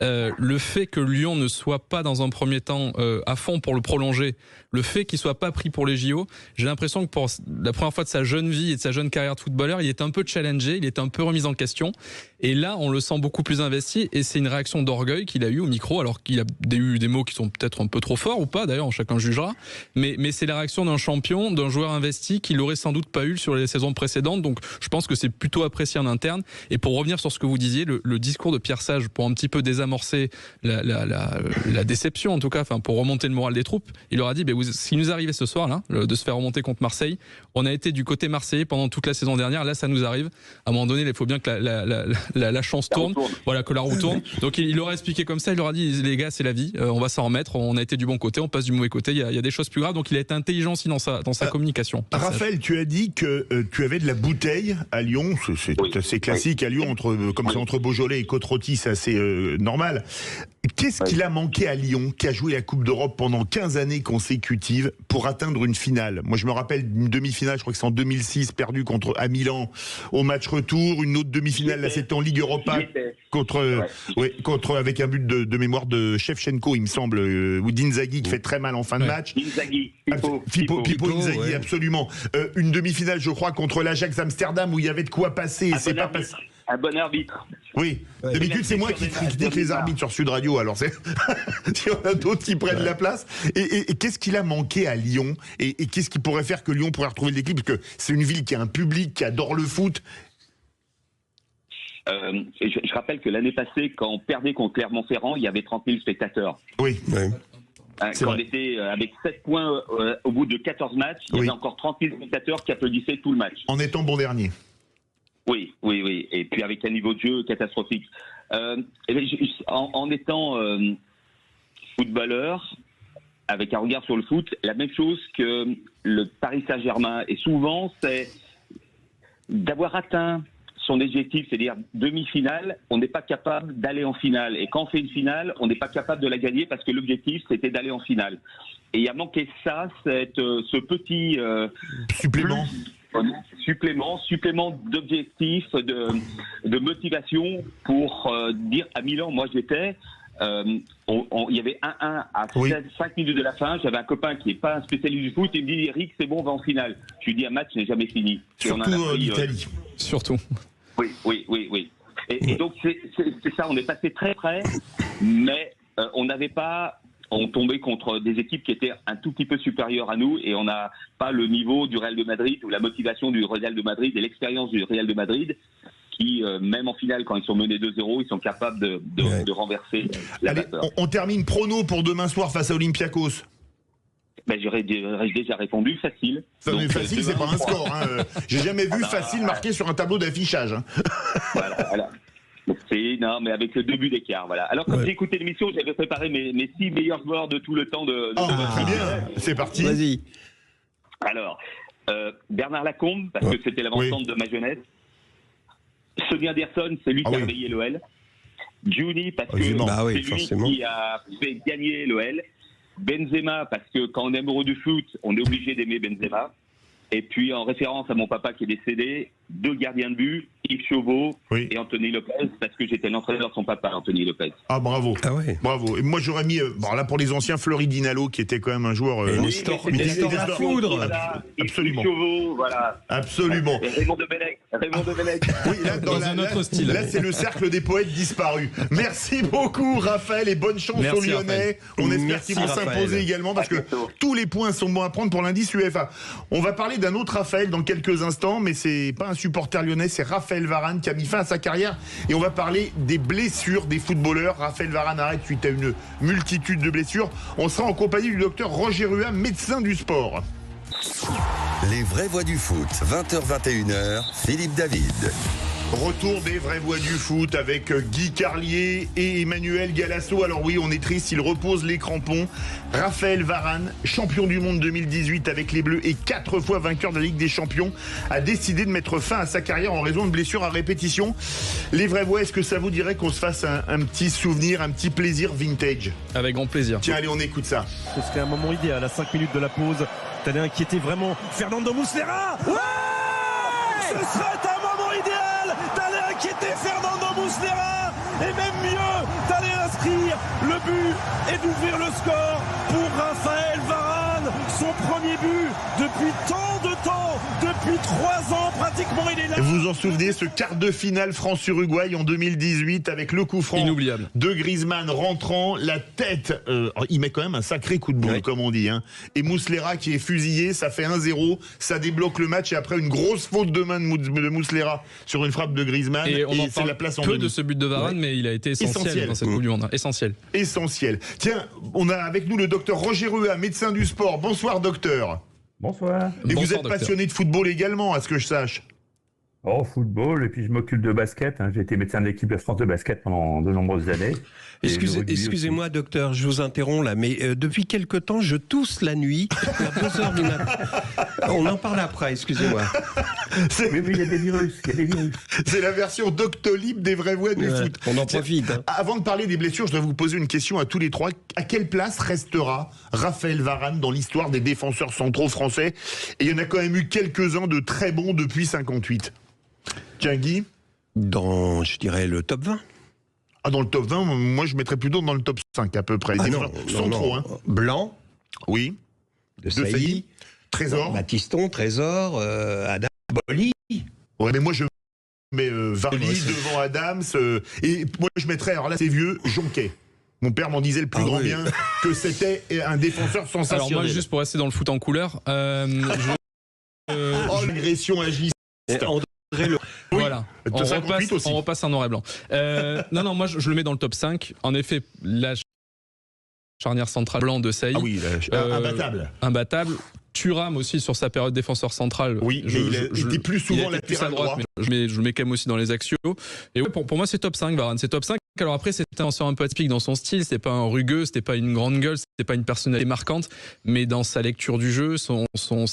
H: le fait que Lyon ne soit pas dans un premier temps à fond pour le prolonger, le fait qu'il soit pas pris pour les JO, j'ai l'impression que pour la première fois de sa jeune vie et de sa jeune carrière de footballeur, il est un peu challengé, il est un peu remis en question. Et là, on le sent beaucoup plus investi, et c'est une réaction d'orgueil qu'il a eu au micro, alors qu'il a eu des mots qui sont peut-être un peu trop forts ou pas, d'ailleurs, chacun jugera. Mais c'est la réaction d'un champion, d'un joueur investi qu'il aurait sans doute pas eu sur les saisons précédentes. Donc, je pense que c'est plutôt apprécié en interne. Et pour revenir sur ce que vous disiez, le discours de Pierre Sage, pour un petit peu désamorcer la déception, en tout cas, pour remonter le moral des troupes, il leur a dit, ce qui nous arrivait ce soir, là, de se faire remonter contre Marseille, on a été du côté marseillais pendant toute la saison dernière, là, ça nous arrive. À un moment donné, il faut bien que la chance tourne, voilà, que la roue tourne. Donc, il leur a expliqué comme ça, il leur a dit, les gars, c'est la vie, on va s'en remettre, on a été du bon côté, on passe du mauvais côté, il y a des choses plus graves. Donc, il a été intelligent aussi dans sa communication.
F: Raphaël, tu as dit que tu avais de la bouteille à Lyon, c'est assez classique à Lyon, comme c'est entre Beaujolais et Côte-Rôtie, c'est assez normal. Qu'est-ce qu'il a manqué à Lyon, qui a joué la Coupe d'Europe pendant 15 années consécutives, pour atteindre une finale? Moi, je me rappelle d'une demi-finale, je crois que c'est en 2006, perdue à Milan au match retour. Une autre demi-finale, là, c'était en Ligue Europa, avec un but de mémoire de Shevchenko, il me semble, ou d'Inzaghi, qui fait très mal en fin de match. Pipo Inzaghi, absolument. Une demi-finale, je crois, contre l'Ajax Amsterdam, où il y avait de quoi passer. C'est pas passé.
J: Un bon arbitre.
F: Oui, d'habitude c'est moi qui critique les arbitres sur Sud Radio, alors il y en a d'autres qui prennent la place. Et qu'est-ce qu'il a manqué à Lyon, et qu'est-ce qui pourrait faire que Lyon pourrait retrouver le déclic, parce que c'est une ville qui a un public qui adore le foot.
J: Je rappelle que l'année passée, quand on perdait contre Clermont-Ferrand, il y avait 30 000 spectateurs.
F: Oui.
J: Quand on était avec 7 points au bout de 14 matchs, il y avait encore 30 000 spectateurs qui applaudissaient tout le match.
F: En étant bon dernier.
J: Oui. Et puis avec un niveau de jeu catastrophique. En étant footballeur, avec un regard sur le foot, la même chose que le Paris Saint-Germain. Et souvent, c'est d'avoir atteint son objectif, c'est-à-dire demi-finale, on n'est pas capable d'aller en finale. Et quand on fait une finale, on n'est pas capable de la gagner parce que l'objectif, c'était d'aller en finale. Et il a manqué ça, ce petit supplément d'objectif, de motivation pour dire à Milan, moi j'étais, il y avait 1-1 à 5 minutes de la fin, j'avais un copain qui n'est pas un spécialiste du foot, il me dit Eric c'est bon, on va en finale. Je lui dis un match n'est jamais fini.
F: Surtout en Italie.
H: Surtout.
J: Oui. Et donc c'est ça, on est passé très près, mais on tombait contre des équipes qui étaient un tout petit peu supérieures à nous, et on n'a pas le niveau du Real de Madrid ou la motivation du Real de Madrid et l'expérience du Real de Madrid qui, même en finale, quand ils sont menés 2-0, ils sont capables de renverser la vapeur.
F: On termine prono pour demain soir face à Olympiakos.
J: J'aurais déjà répondu facile.
F: Mais facile, c'est pas un score. Hein. J'ai jamais vu facile marqué sur un tableau d'affichage. Hein.
J: Voilà. Non, mais avec 2 buts d'écart, voilà. Alors, quand j'ai écouté l'émission, j'avais préparé mes 6 meilleurs joueurs de tout le temps de
F: très bien, c'est parti.
G: Vas-y.
J: Alors, Bernard Lacombe, parce que c'était l'avant-centre de ma jeunesse. Sonny Anderson, c'est lui qui a réveillé l'OL. Juni, parce que c'est lui qui a fait gagner l'OL. Benzema, parce que quand on est amoureux du foot, on est obligé d'aimer Benzema. Et puis, en référence à mon papa qui est décédé, 2 gardiens de but, Yves Chauveau et Anthony Lopez, parce que j'étais l'entraîneur de son papa, Anthony Lopez.
F: Ah, bravo.
G: Ah ouais.
F: Bravo. Et moi, j'aurais mis, là, pour les anciens, Fleury Dinalo, qui était quand même un joueur...
G: C'était la foudre.
J: Voilà,
F: absolument.
J: Yves Chauveau, voilà.
F: Absolument.
J: Et Raymond Domenech.
F: Oui, là,
H: dans un autre style.
F: Là, c'est le cercle des poètes disparus. Merci beaucoup, Raphaël, et bonne chance aux Lyonnais.
H: Raphaël.
F: On espère qu'ils vont s'imposer également, parce que tous les points sont bons à prendre pour l'indice UEFA. On va parler d'un autre Raphaël dans quelques instants, mais c'est pas un supporter lyonnais, c'est Raphaël Varane qui a mis fin à sa carrière. Et on va parler des blessures des footballeurs. Raphaël Varane arrête suite à une multitude de blessures. On sera en compagnie du docteur Roger Rua, médecin du sport.
E: Les vraies voix du foot, 20h-21h, Philippe David.
F: Retour des vraies voix du foot avec Guy Carlier et Emmanuel Galasso. Alors oui, on est triste, il repose les crampons. Raphaël Varane, champion du monde 2018 avec les Bleus et 4 fois vainqueur de la Ligue des Champions, a décidé de mettre fin à sa carrière en raison de blessures à répétition. Les vraies voix, est-ce que ça vous dirait qu'on se fasse un petit souvenir, un petit plaisir vintage?
H: Avec grand plaisir.
F: Tiens, allez, on écoute ça.
K: Ce serait un moment idéal à 5 minutes de la pause. T'allais inquiéter vraiment Fernando Muslera. Ouais, ce serait un moment idéal d'aller inquiéter Fernando Muslera, et même mieux d'aller inscrire le but et d'ouvrir le score pour Raphaël Varane, son premier but depuis tant de temps, depuis 3 ans pratiquement, il est là.
F: Vous vous en souvenez, ce quart de finale France-Uruguay en 2018 avec le coup franc
H: inoubliable
F: de Griezmann rentrant, la tête, il met quand même un sacré coup de boule comme on dit, hein. Et Muslera qui est fusillé, ça fait 1-0, ça débloque le match et après une grosse faute de main de Muslera sur une frappe de Griezmann
H: et on en
F: c'est la place en
H: peu
F: demi.
H: de ce but de Varane, mais il a été essentiel dans cette Coupe du Monde. Essentiel.
F: Tiens, on a avec nous le docteur Roger Rua, médecin du sport. Bonsoir docteur.
L: Bonsoir.
F: Et
H: Bonsoir,
F: vous êtes
H: docteur.
F: passionné de football également, à ce que je sache.
L: Oh, football, et puis je m'occupe de basket. J'ai été médecin de l'équipe de France de basket pendant de nombreuses années.
G: Excusez-moi, docteur, je vous interromps là, mais depuis quelque temps, je tousse la nuit, vers 2h du matin. On en parle après, excusez-moi.
L: Oui, il y a des virus,
F: C'est la version Doctolib des vraies voix du foot.
G: On en profite. Hein.
F: Avant de parler des blessures, je dois vous poser une question à tous les trois. À quelle place restera Raphaël Varane dans l'histoire des défenseurs centraux français? Et il y en a quand même eu quelques-uns de très bons depuis 58. Tiens, Guy?
G: Dans, je dirais, le top 20.
F: Ah, dans le top 20, moi je mettrais plutôt dans le top 5 à peu près. Centraux, hein.
G: Blanc.
F: Oui.
G: De Sailly.
F: Trésor.
G: Baptiston, Trésor, Adam, Boli.
F: Ouais, mais moi je mets Vardy devant Adams. Et moi je mettrais, alors là c'est vieux, Jonquet. Mon père m'en disait le plus grand bien que c'était un défenseur sensationnel.
H: Alors moi, juste pour rester dans le foot en couleur,
F: l'agression agiste.
H: Voilà, on repasse un noir et blanc. Non, moi je le mets dans le top 5. En effet, la charnière centrale blanc de Sailly.
F: Ah oui, imbattable.
H: Imbattable. Thuram aussi sur sa période défenseur central.
F: Oui, mais il était plus souvent latéral droit.
H: Mais je le mets quand même aussi dans les axiaux. Et ouais, pour moi, c'est top 5, Varane. C'est top 5. Alors après, c'était un peu atypique dans son style. C'était pas un rugueux, c'était pas une grande gueule, c'était pas une personnalité marquante. Mais dans sa lecture du jeu, sa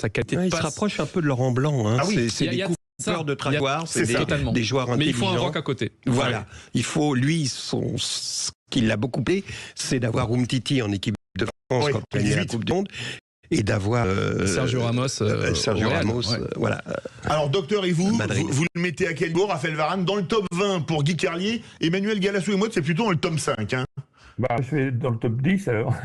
H: qualité de passe.
G: Il se rapproche un peu de Laurent Blanc. Hein.
F: Ah oui,
G: c'est des coupeurs de trajectoire, c'est des joueurs intelligents.
H: Mais il faut un rock à côté.
G: Voilà. Il faut, lui, ce qui l'a beaucoup plu, c'est d'avoir Umtiti en équipe de France quand il y a la Coupe du Monde. Et d'avoir
H: Sergio Ramos,
G: voilà.
F: Alors docteur, et vous le mettez à quel niveau, Raphaël Varane? Dans le top 20 pour Guy Carlier, Emmanuel Galasso et moi, c'est plutôt dans le top 5. Hein.
L: Je vais dans le top 10 alors.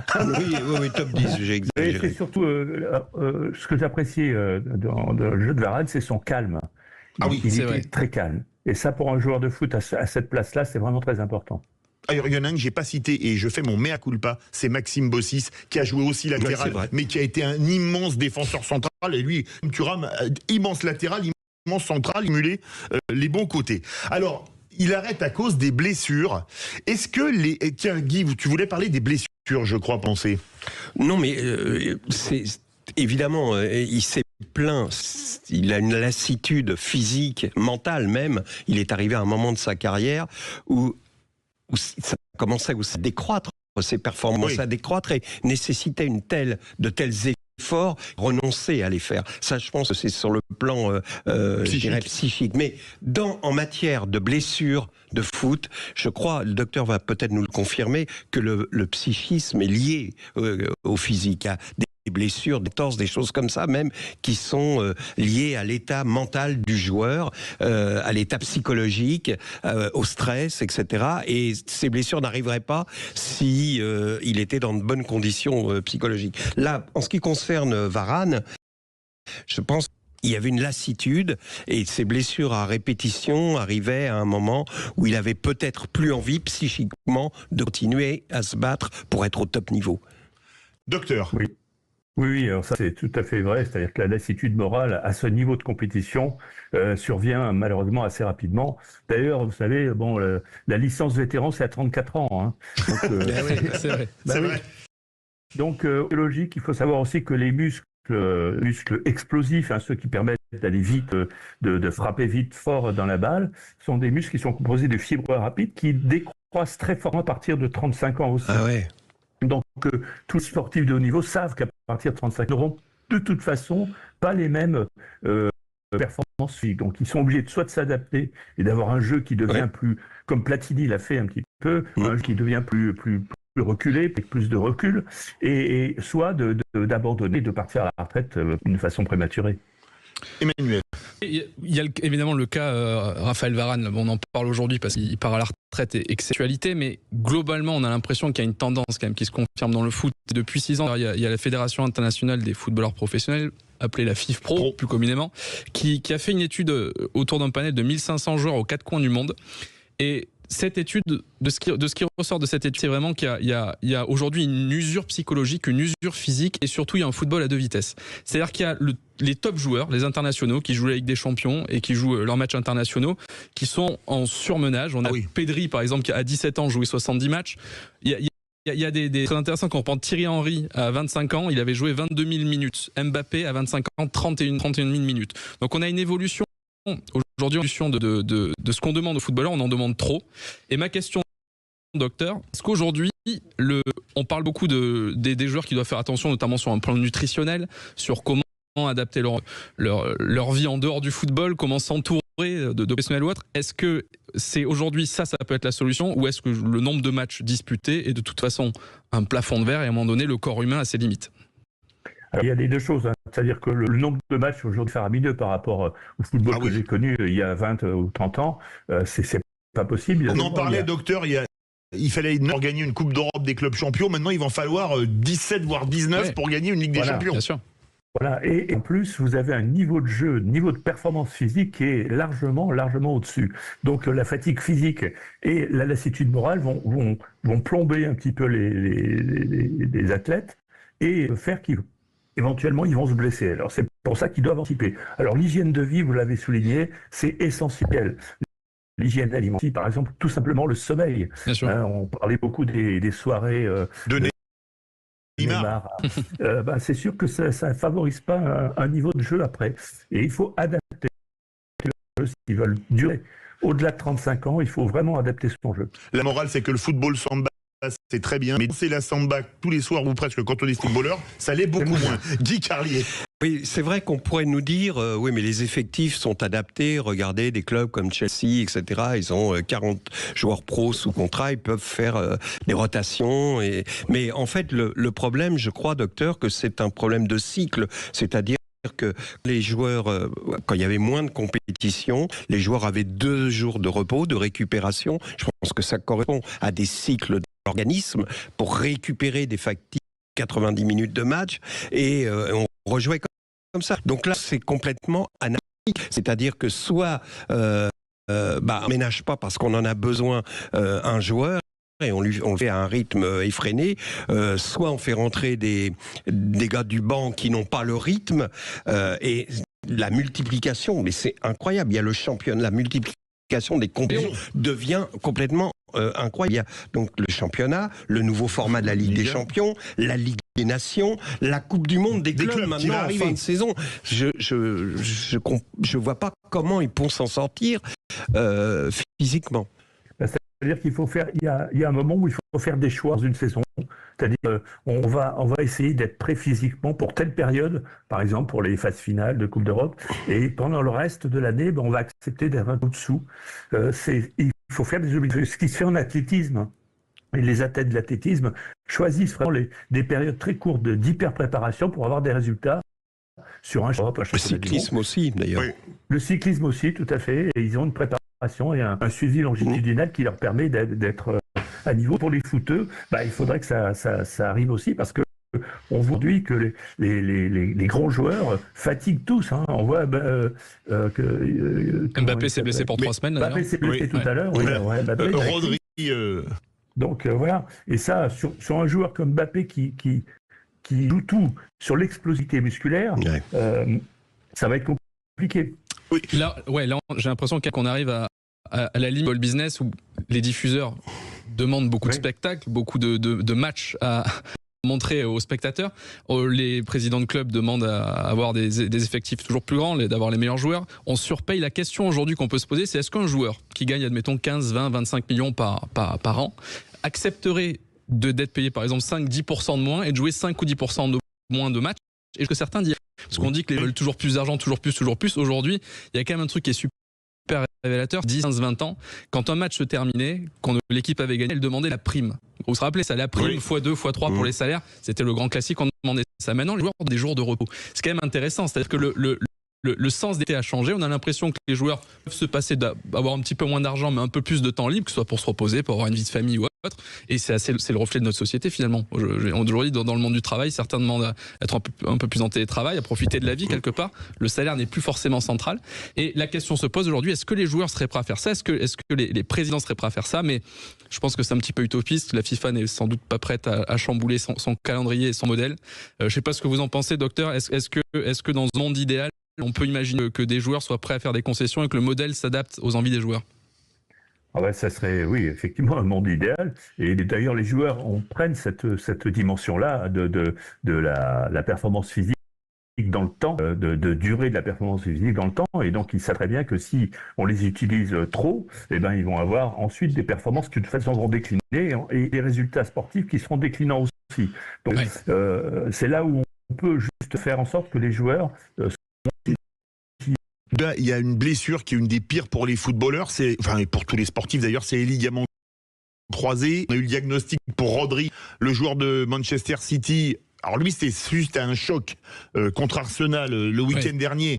G: oui, top 10, j'ai exagéré.
L: C'est surtout ce que j'appréciais dans le jeu de Varane, c'est son calme. Il était très calme. Et ça, pour un joueur de foot à cette place-là, c'est vraiment très important.
F: Il y en a un que j'ai pas cité et je fais mon mea culpa, c'est Maxime Bossis qui a joué aussi latéral, mais qui a été un immense défenseur central et lui, Thuram, immense latéral, immense central, émulé les bons côtés. Alors, il arrête à cause des blessures. Est-ce que tiens Guy, tu voulais parler des blessures je crois, penser.
G: Non, mais c'est évidemment, il s'est plaint, il a une lassitude physique, mentale même. Il est arrivé à un moment de sa carrière où ça commençait à décroître, ses performances à décroître et nécessitait de tels efforts, renoncer à les faire. Ça, je pense que c'est sur le plan psychique. Mais en matière de blessures de foot, je crois, le docteur va peut-être nous le confirmer, que le psychisme est lié au physique, à des blessures, des torses, des choses comme ça même, qui sont liées à l'état mental du joueur, à l'état psychologique, au stress, etc. Et ces blessures n'arriveraient pas si il était dans de bonnes conditions psychologiques. Là, en ce qui concerne Varane, je pense qu'il y avait une lassitude et ces blessures à répétition arrivaient à un moment où il avait peut-être plus envie psychiquement de continuer à se battre pour être au top niveau.
F: Docteur.
L: Oui, alors ça c'est tout à fait vrai, c'est-à-dire que la lassitude morale à ce niveau de compétition survient malheureusement assez rapidement. D'ailleurs, vous savez, la licence vétéran c'est à 34 ans. Hein. Donc,
H: c'est vrai.
L: C'est vrai. Donc, logique, il faut savoir aussi que les muscles explosifs, ceux qui permettent d'aller vite, de frapper vite fort dans la balle, sont des muscles qui sont composés de fibres rapides qui décroissent très fort à partir de 35 ans aussi.
G: Ah ouais.
L: Donc, tous les sportifs de haut niveau savent qu'à partir de 35 ans, ils n'auront de toute façon pas les mêmes performances physiques. Donc, ils sont obligés soit de s'adapter et d'avoir un jeu qui devient plus, comme Platini l'a fait un petit peu, un jeu qui devient plus reculé, avec plus de recul, et soit d'abandonner, de partir à la retraite d'une façon prématurée.
F: Emmanuel.
H: Il y a évidemment le cas Raphaël Varane, on en parle aujourd'hui parce qu'il part à la retraite et que c'est actualité, mais globalement on a l'impression qu'il y a une tendance quand même qui se confirme dans le foot. Depuis 6 ans, il y a la Fédération internationale des footballeurs professionnels, appelée la FIFPro plus communément, qui a fait une étude autour d'un panel de 1500 joueurs aux 4 coins du monde. Et cette étude, de ce qui ressort de cette étude, c'est vraiment qu'il y a aujourd'hui une usure psychologique, une usure physique, et surtout il y a un football à 2 vitesses. C'est-à-dire qu'il y a les top joueurs, les internationaux, qui jouent la Ligue des Champions et qui jouent leurs matchs internationaux, qui sont en surmenage. On a Pedri, par exemple, qui a 17 ans joué 70 matchs. Il y a des très intéressants quand on prend Thierry Henry à 25 ans, il avait joué 22 000 minutes. Mbappé à 25 ans, 31 000 minutes. Donc on a une évolution aujourd'hui de ce qu'on demande aux footballeurs, on en demande trop. Et ma question, docteur, est-ce qu'aujourd'hui, on parle beaucoup des joueurs qui doivent faire attention, notamment sur un plan nutritionnel, sur comment adapter leur vie en dehors du football, comment s'entourer de professionnels ou autres. Est-ce que c'est aujourd'hui ça peut être la solution, ou est-ce que le nombre de matchs disputés est de toute façon un plafond de verre et à un moment donné le corps humain a ses limites?
L: Alors, il y a les deux choses, c'est-à-dire que le nombre de matchs aujourd'hui faramineux par rapport au football que j'ai connu il y a 20 ou 30 ans, c'est pas possible.
F: On en parlait, docteur, il fallait gagner une Coupe d'Europe des clubs champions, maintenant il va en falloir 17 voire 19 pour gagner une Ligue des Champions.
H: Bien sûr.
L: Voilà, et en plus, vous avez un niveau de jeu, niveau de performance physique qui est largement au-dessus. Donc la fatigue physique et la lassitude morale vont plomber un petit peu les athlètes et faire éventuellement ils vont se blesser. Alors c'est pour ça qu'ils doivent anticiper. Alors l'hygiène de vie, vous l'avez souligné, c'est essentiel. L'hygiène alimentaire, par exemple, tout simplement le sommeil. On parlait beaucoup des soirées
F: de Neymar.
L: C'est sûr que ça ne favorise pas un niveau de jeu après. Et il faut adapter le jeu s'ils veulent durer. Au-delà de 35 ans, il faut vraiment adapter son jeu.
F: La morale, c'est que le football samba, c'est très bien, mais c'est la samba tous les soirs ou presque quand on est footballeur, ça l'est beaucoup moins. Guy Carlier.
G: Oui, c'est vrai qu'on pourrait nous dire, oui, mais les effectifs sont adaptés. Regardez, des clubs comme Chelsea, etc., ils ont 40 joueurs pros sous contrat, ils peuvent faire des rotations. Mais en fait, le problème, je crois, docteur, que c'est un problème de cycle, c'est-à-dire que les joueurs, quand il y avait moins de compétition, les joueurs avaient 2 jours de repos, de récupération. Je pense que ça correspond à des cycles de l'organisme pour récupérer des fatigues, 90 minutes de match, et on rejouait comme ça. Donc là, c'est complètement anarchique. C'est-à-dire que soit on ménage pas parce qu'on en a besoin un joueur, et on le fait à un rythme effréné, soit on fait rentrer des gars du banc qui n'ont pas le rythme, et la multiplication, mais c'est incroyable, il y a le championnat, la multiplication des compétitions devient complètement incroyable. Il y a donc le championnat, le nouveau format de la Ligue des Champions, la Ligue des Nations, la Coupe du Monde des clubs maintenant en fin de saison. Je vois pas comment ils pourront s'en sortir physiquement.
L: C'est-à-dire qu'il faut faire, il y a un moment où il faut faire des choix dans une saison. C'est-à-dire on va essayer d'être prêt physiquement pour telle période, par exemple pour les phases finales de Coupe d'Europe, et pendant le reste de l'année, on va accepter d'être un peu dessous. Il faut faire des objectifs. Ce qui se fait en athlétisme, et les athlètes de l'athlétisme choisissent vraiment des périodes très courtes d'hyper-préparation pour avoir des résultats sur un championnat.
G: Le cyclisme aussi, d'ailleurs.
L: Oui. Le cyclisme aussi, tout à fait. Et ils ont une préparation et un suivi longitudinal qui leur permet d'être à niveau. Pour les footeux, il faudrait que ça arrive aussi parce que on voit aujourd'hui que les grands joueurs fatiguent tous. Hein. On voit
H: Mbappé s'est blessé pour 3 semaines.
L: Mbappé s'est blessé tout à l'heure.
F: Rodri.
L: Donc voilà. Et ça, sur un joueur comme Mbappé qui joue tout sur l'explosivité musculaire, ça va être compliqué.
H: Oui. Là, j'ai l'impression qu'on arrive à la ligne du business où les diffuseurs demandent beaucoup de spectacles, beaucoup de matchs à montrer aux spectateurs. Les présidents de clubs demandent à avoir des effectifs toujours plus grands, d'avoir les meilleurs joueurs. On surpaye. La question aujourd'hui qu'on peut se poser, c'est est-ce qu'un joueur qui gagne, admettons, 15, 20, 25 millions par an, accepterait d'être payé par exemple 5-10% de moins et de jouer 5 ou 10% de moins de matchs? Est-ce que certains disent, parce qu'on dit que les veulent toujours plus d'argent, toujours plus. Aujourd'hui, il y a quand même un truc qui est super révélateur. 10, 15, 20 ans, quand un match se terminait, quand l'équipe avait gagné, elle demandait la prime. Vous vous rappelez ça, la prime x2, x3 pour les salaires, c'était le grand classique, on demandait ça. Maintenant, les joueurs ont des jours de repos. C'est quand même intéressant, c'est-à-dire que le sens d'été a changé. On a l'impression que les joueurs peuvent se passer d'avoir un petit peu moins d'argent, mais un peu plus de temps libre, que ce soit pour se reposer, pour avoir une vie de famille ou autre. Et c'est le reflet de notre société finalement. Aujourd'hui, dans le monde du travail, certains demandent à être un peu plus en télétravail, à profiter de la vie quelque part. Le salaire n'est plus forcément central. Et la question se pose aujourd'hui, est-ce que les joueurs seraient prêts à faire ça? Est-ce que les présidents seraient prêts à faire ça? Mais je pense que c'est un petit peu utopiste. La FIFA n'est sans doute pas prête à chambouler son calendrier et son modèle. Je ne sais pas ce que vous en pensez, docteur. Est-ce que dans ce monde idéal, on peut imaginer que des joueurs soient prêts à faire des concessions et que le modèle s'adapte aux envies des joueurs?
L: Ça serait, oui, effectivement, un monde idéal. Et d'ailleurs, les joueurs prennent cette dimension-là de la performance physique dans le temps, de durée de la performance physique dans le temps. Et donc, ils savent très bien que si on les utilise trop, ils vont avoir ensuite des performances qui, de toute façon, vont décliner et des résultats sportifs qui seront déclinants aussi. Donc, c'est là où on peut juste faire en sorte que les joueurs
F: il y a une blessure qui est une des pires pour les footballeurs, et pour tous les sportifs d'ailleurs, c'est les ligaments croisés. On a eu le diagnostic pour Rodri, le joueur de Manchester City. Alors lui, c'était juste un choc contre Arsenal le week-end dernier.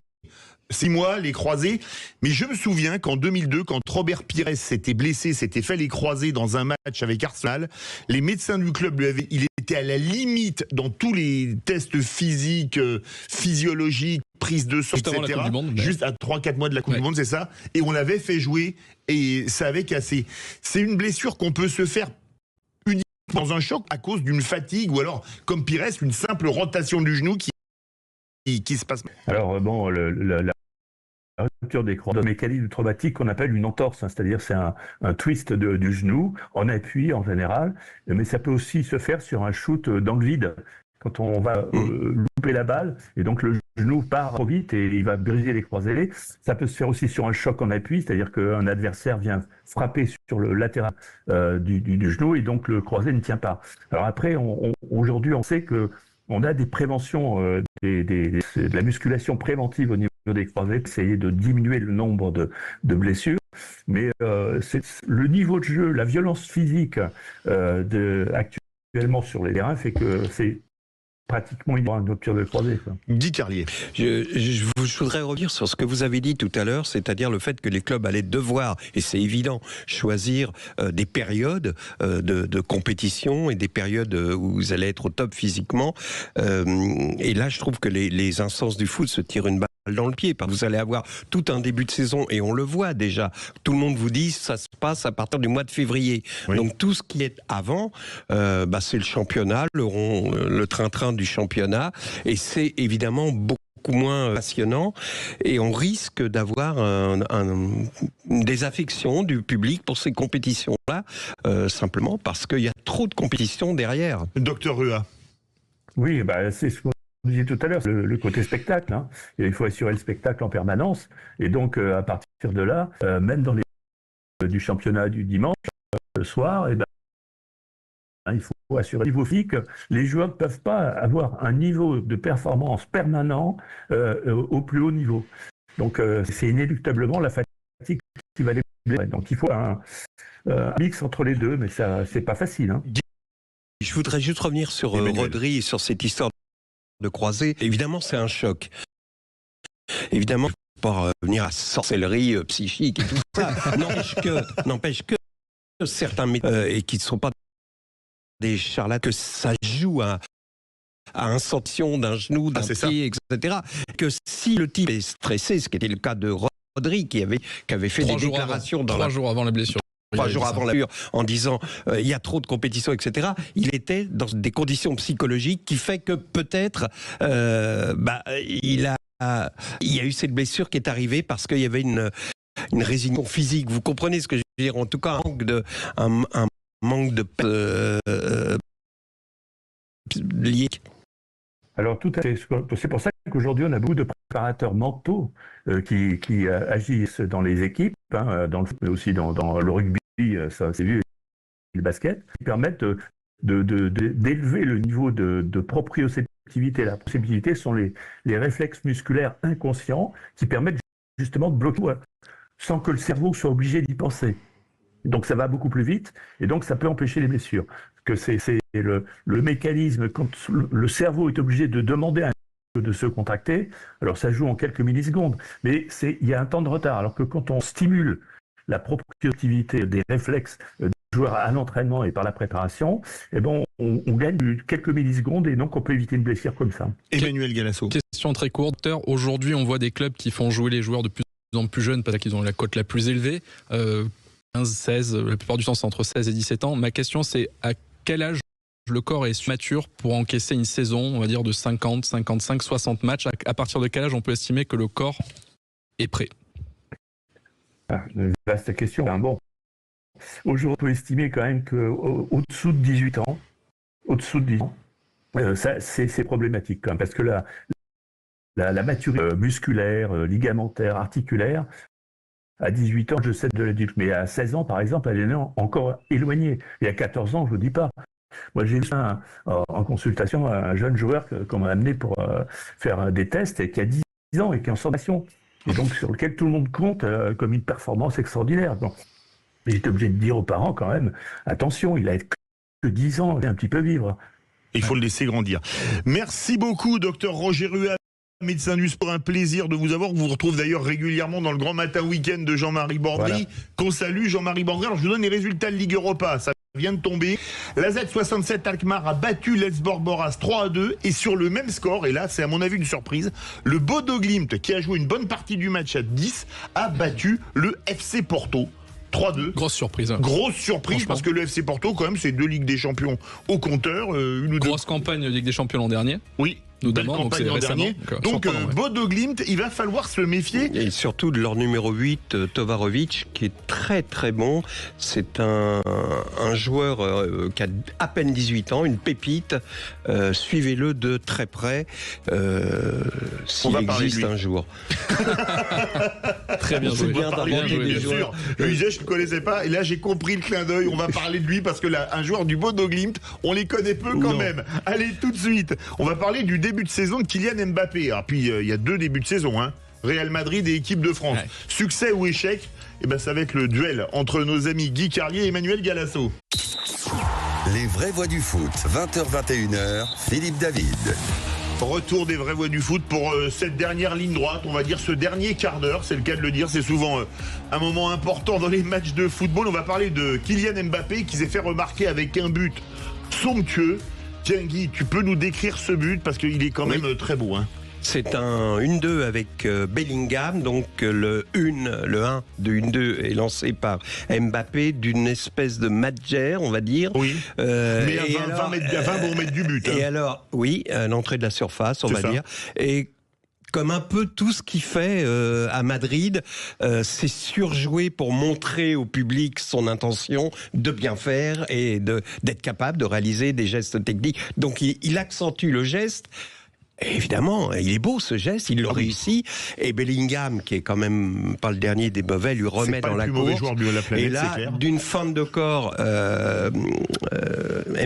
F: 6 mois, les croisés. Mais je me souviens qu'en 2002, quand Robert Pires s'était blessé, s'était fait les croisés dans un match avec Arsenal, les médecins du club il était à la limite dans tous les tests physiques, physiologiques, prise de sang, etc. Juste à 3-4 mois de la Coupe du Monde, c'est ça. Et on l'avait fait jouer et ça avait cassé. C'est une blessure qu'on peut se faire uniquement dans un choc à cause d'une fatigue ou alors, comme Pires, une simple rotation du genou qui se passe.
L: Alors la rupture des croisés mécaniques traumatiques qu'on appelle une entorse, c'est-à-dire c'est un twist du genou en appui en général, mais ça peut aussi se faire sur un shoot dans le vide. Quand on va louper la balle, et donc le genou part trop vite et il va briser les croisés. Ça peut se faire aussi sur un choc en appui, c'est-à-dire qu'un adversaire vient frapper sur le latéral du genou et donc le croisé ne tient pas. Alors après, aujourd'hui, on sait que on a des préventions, de la musculation préventive au niveau des croisés, essayer de diminuer le nombre de blessures. Mais le niveau de jeu, la violence physique actuellement sur les terrains fait que c'est pratiquement une rupture de croisée.
F: Guy Carlier.
G: Je voudrais revenir sur ce que vous avez dit tout à l'heure, c'est-à-dire le fait que les clubs allaient devoir, et c'est évident, choisir des périodes de compétition et des périodes où vous allez être au top physiquement. Et là, je trouve que les instances du foot se tirent une balle dans le pied, parce que vous allez avoir tout un début de saison, et on le voit déjà, tout le monde vous dit ça se passe à partir du mois de février. Oui. Donc tout ce qui est avant, c'est le championnat, le train-train du championnat, et c'est évidemment beaucoup beaucoup moins passionnant et on risque d'avoir une désaffection du public pour ces compétitions-là, simplement parce qu'il y a trop de compétitions derrière.
F: Docteur Rua.
L: Oui, c'est ce qu'on disait tout à l'heure, le côté spectacle. Hein. Et il faut assurer le spectacle en permanence. Et donc, à partir de là, même dans les du championnat du dimanche, le soir, il faut assurer le niveau physique. Les joueurs ne peuvent pas avoir un niveau de performance permanent au plus haut niveau. Donc, c'est inéluctablement la fatigue qui va les blesser. Donc, il faut un mix entre les deux, mais ça, c'est pas facile. Hein.
G: Je voudrais juste revenir sur Rodri et sur cette histoire de croisée. Évidemment, c'est un choc. Évidemment, je ne peux pas revenir à sorcellerie psychique et tout ça. N'empêche que certains et qui ne sont pas des charlatans, que ça joue à un sentiment d'un genou, d'un pied, etc. Que si le type est stressé, ce qui était le cas de Rodri, qui avait fait des déclarations
H: trois jours avant la blessure.
G: 3 jours avant la blessure, en disant il y a trop de compétitions, etc. Il était dans des conditions psychologiques qui fait que peut-être il y a eu cette blessure qui est arrivée parce qu'il y avait une résignation physique. Vous comprenez ce que je veux dire? En tout cas, un manque de lié.
L: Alors tout à fait. C'est pour ça qu'aujourd'hui on a beaucoup de préparateurs mentaux qui agissent dans les équipes, dans le foot, mais aussi dans le rugby, ça c'est vu, le basket, qui permettent d'élever le niveau de proprioceptivité. La proprioceptivité sont les réflexes musculaires inconscients qui permettent justement de bloquer sans que le cerveau soit obligé d'y penser. Donc ça va beaucoup plus vite et donc ça peut empêcher les blessures. Que c'est le mécanisme, quand le cerveau est obligé de demander à un de se contracter, alors ça joue en quelques millisecondes, mais il y a un temps de retard, alors que quand on stimule la proprioceptivité des réflexes des joueurs à l'entraînement et par la préparation, on gagne quelques millisecondes et donc on peut éviter une blessure comme ça.
F: Emmanuel Galasso.
H: Question très courte. Aujourd'hui, on voit des clubs qui font jouer les joueurs de plus en plus jeunes parce qu'ils ont la cote la plus élevée. 15, 16, la plupart du temps c'est entre 16 et 17 ans. Ma question c'est à quel âge le corps est mature pour encaisser une saison, on va dire de 50, 55, 60 matchs? À partir de quel âge on peut estimer que le corps est prêt?
L: Une vaste question. Bon, aujourd'hui on peut estimer quand même qu'au-dessous de 18 ans, ça c'est problématique quand même, parce que la maturité musculaire, ligamentaire, articulaire, à 18 ans, je sais de l'adulte, mais à 16 ans, par exemple, elle est encore éloignée. Et à 14 ans, je ne vous dis pas. Moi, j'ai vu en consultation un jeune joueur qu'on m'a amené pour faire des tests et qui a 10 ans et qui est en formation. Et donc, sur lequel tout le monde compte comme une performance extraordinaire. Bon. Mais j'étais obligé de dire aux parents quand même, attention, il a que 10 ans, il va un petit peu vivre.
F: Il faut le laisser grandir. Merci beaucoup, docteur Roger Rua, médecin du sport, un plaisir de vous avoir. On vous retrouve d'ailleurs régulièrement dans le Grand Matin Week-end de Jean-Marie Bordry. Voilà. Qu'on salue, Jean-Marie Bordry. Alors je vous donne les résultats de Ligue Europa. Ça vient de tomber. La Z67 Alkmaar a battu l'Elfsborg Boras 3-2 et sur le même score, et là c'est à mon avis une surprise, le Bodo Glimt, qui a joué une bonne partie du match à 10, a battu le FC Porto 3-2.
H: Grosse surprise.
F: Grosse surprise parce que le FC Porto, quand même, c'est 2 Ligues des Champions au compteur.
H: Grosse campagne de Ligue des Champions l'an dernier.
F: Oui.
H: Notamment, donc c'est récemment.
F: Donc Bodo Glimt, il va falloir se méfier.
G: Et surtout de leur numéro 8, Tovarovic, qui est très très bon. C'est un joueur qui a à peine 18 ans, une pépite. Suivez-le de très près, s'il existe un jour.
H: Très bien joué.
F: Bien sûr. Je disais, je ne connaissais pas. Et là, j'ai compris le clin d'œil. On va parler de lui parce que là, un joueur du Bodo Glimt, on les connaît peu quand même. Allez, tout de suite. On va parler du début de saison de Kylian Mbappé. Alors, puis, il y a 2 débuts de saison. Real Madrid et équipe de France. Ouais. Succès ou échec, ça va être le duel entre nos amis Guy Carlier et Emmanuel Galasso.
E: Les vraies voix du foot, 20h-21h, Philippe David.
F: Retour des vraies voix du foot pour cette dernière ligne droite, on va dire ce dernier quart d'heure, c'est le cas de le dire, c'est souvent un moment important dans les matchs de football. On va parler de Kylian Mbappé qui s'est fait remarquer avec un but somptueux. Tiens Guy, tu peux nous décrire ce but parce qu'il est quand même très beau.
G: C'est un 1-2 avec Bellingham, donc le 1 de 1-2 est lancé par Mbappé d'une espèce de Madjer, on va dire.
F: Oui, mais à 20 bords mètres du but.
G: Et alors, oui, à l'entrée de la surface, on va dire. Et comme un peu tout ce qu'il fait à Madrid. C'est surjoué pour montrer au public son intention de bien faire et d'être capable de réaliser des gestes techniques. Donc il accentue le geste. Et évidemment, il est beau ce geste, il le réussit. Et Bellingham, qui est quand même pas le dernier des mauvais, lui remet dans la course. Et là, d'une fente de corps,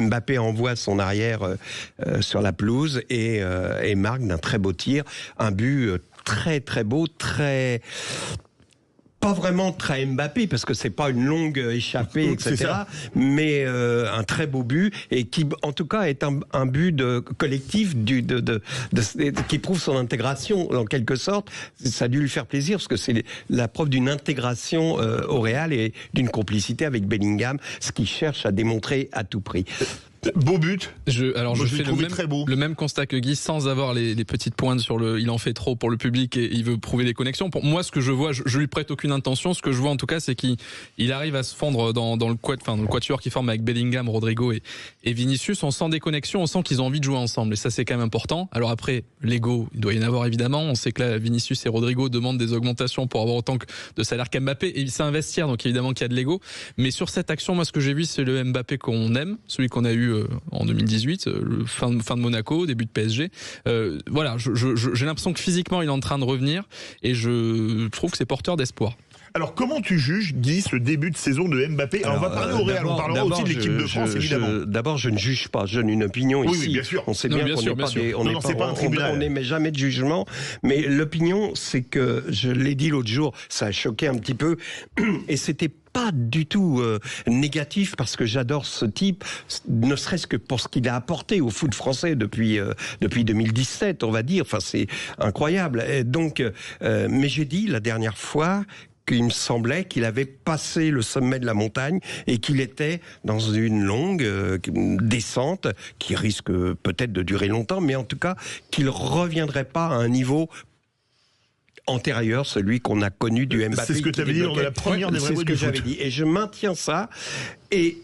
G: Mbappé envoie son arrière sur la pelouse et marque d'un très beau tir. Un but très très beau, très... Pas vraiment très Mbappé, parce que c'est pas une longue échappée, etc. Mais un très beau but, et qui, en tout cas, est un but collectif qui prouve son intégration, en quelque sorte. Ça a dû lui faire plaisir, parce que c'est la preuve d'une intégration au Real et d'une complicité avec Bellingham, ce qu'il cherche à démontrer à tout prix.
F: Beau but.
H: Je fais le même constat que Guy, sans avoir les petites pointes sur il en fait trop pour le public et il veut prouver des connexions. Pour moi, ce que je vois, je lui prête aucune intention. Ce que je vois en tout cas, c'est qu'il arrive à se fondre dans le quatuor qui forme avec Bellingham, Rodrigo et Vinicius. On sent des connexions, on sent qu'ils ont envie de jouer ensemble et ça, c'est quand même important. Alors après, l'ego, il doit y en avoir évidemment. On sait que là, Vinicius et Rodrigo demandent des augmentations pour avoir autant de salaire qu'Mbappé et il sait investir, donc évidemment qu'il y a de l'ego. Mais sur cette action, moi, ce que j'ai vu, c'est le Mbappé qu'on aime, celui qu'on a eu en 2018, fin de Monaco, début de PSG. Voilà, j'ai l'impression que physiquement il est en train de revenir et je trouve que c'est porteur d'espoir.
F: Alors comment tu juges, Guy, ce début de saison de Mbappé? Alors, on va parler au Real, on parlera aussi de l'équipe de France, évidemment.
G: D'abord, je ne juge pas, je donne une opinion ici.
F: Oui, bien sûr.
G: On sait bien qu'on n'est mais jamais de jugement, mais l'opinion, c'est que, je l'ai dit l'autre jour, ça a choqué un petit peu, et c'était pas du tout négatif, parce que j'adore ce type, ne serait-ce que pour ce qu'il a apporté au foot français depuis 2017, on va dire. Enfin, c'est incroyable. Et donc, mais j'ai dit la dernière fois qu'il me semblait qu'il avait passé le sommet de la montagne et qu'il était dans une longue descente qui risque peut-être de durer longtemps, mais en tout cas qu'il reviendrait pas à un niveau antérieur, celui qu'on a connu du Mbappé.
F: C'est ce que tu avais dit lors de la première des vrais mots du foot.
G: C'est ce que j'avais dit. Et je maintiens ça. Et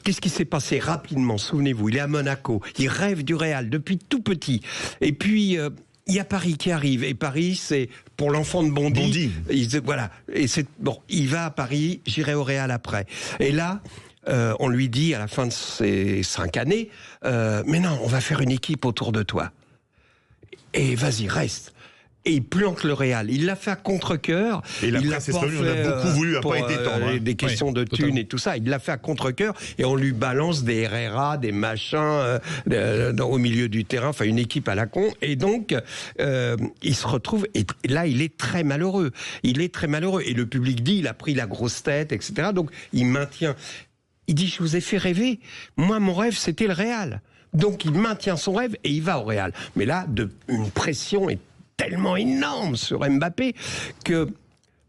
G: qu'est-ce qui s'est passé rapidement? Souvenez-vous, il est à Monaco. Il rêve du Real depuis tout petit. Et puis, il y a Paris qui arrive. Et Paris, c'est pour l'enfant de Bondy. Voilà. Et il va à Paris, j'irai au Real après. Et là, on lui dit à la fin de ses 5 années, mais non, on va faire une équipe autour de toi. Et vas-y, reste. Et il plante le Real. Il l'a fait à contre-cœur.
F: Et la presse espagnole, on a beaucoup voulu, n'a pas été tendre.
G: Des questions de thunes et tout ça. Il l'a fait à contre-cœur. Et on lui balance des Herrera, des machins au milieu du terrain. Enfin, une équipe à la con. Et donc, il se retrouve. Et là, il est très malheureux. Il est très malheureux. Et le public dit, il a pris la grosse tête, etc. Donc, il maintient. Il dit, je vous ai fait rêver. Moi, mon rêve, c'était le Real. Donc, il maintient son rêve et il va au Real. Mais là, une pression est tellement énorme sur Mbappé que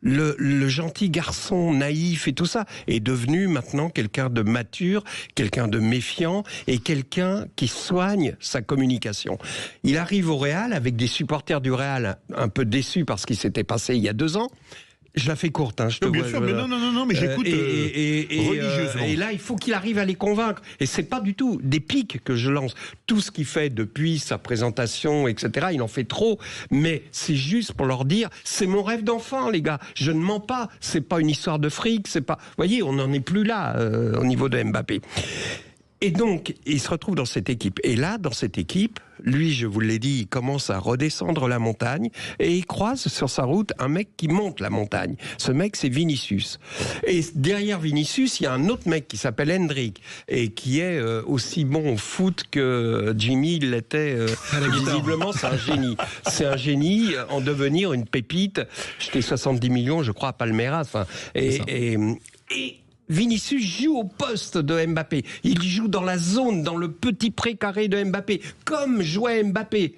G: le gentil garçon naïf et tout ça est devenu maintenant quelqu'un de mature, quelqu'un de méfiant et quelqu'un qui soigne sa communication. Il arrive au Real avec des supporters du Real un peu déçus par ce qui s'était passé il y a 2 ans. Je la fais courte, je te
F: vois. Bien sûr, mais non, mais j'écoute religieusement.
G: Et là, il faut qu'il arrive à les convaincre. Et c'est pas du tout des pics que je lance. Tout ce qu'il fait depuis sa présentation, etc., il en fait trop. Mais c'est juste pour leur dire, c'est mon rêve d'enfant, les gars. Je ne mens pas. C'est pas une histoire de fric. C'est pas. Vous voyez, on n'en est plus là au niveau de Mbappé. Et donc, il se retrouve dans cette équipe. Et là, dans cette équipe, lui, je vous l'ai dit, il commence à redescendre la montagne et il croise sur sa route un mec qui monte la montagne. Ce mec, c'est Vinicius. Et derrière Vinicius, il y a un autre mec qui s'appelle Hendrik et qui est aussi bon au foot que Jimmy l'était. Visiblement, c'est un génie. C'est un génie en devenir une pépite. J'étais 70 millions, je crois, à Palmeiras. Enfin, et Vinicius joue au poste de Mbappé. Il joue dans la zone, dans le petit précaré de Mbappé, comme jouait Mbappé.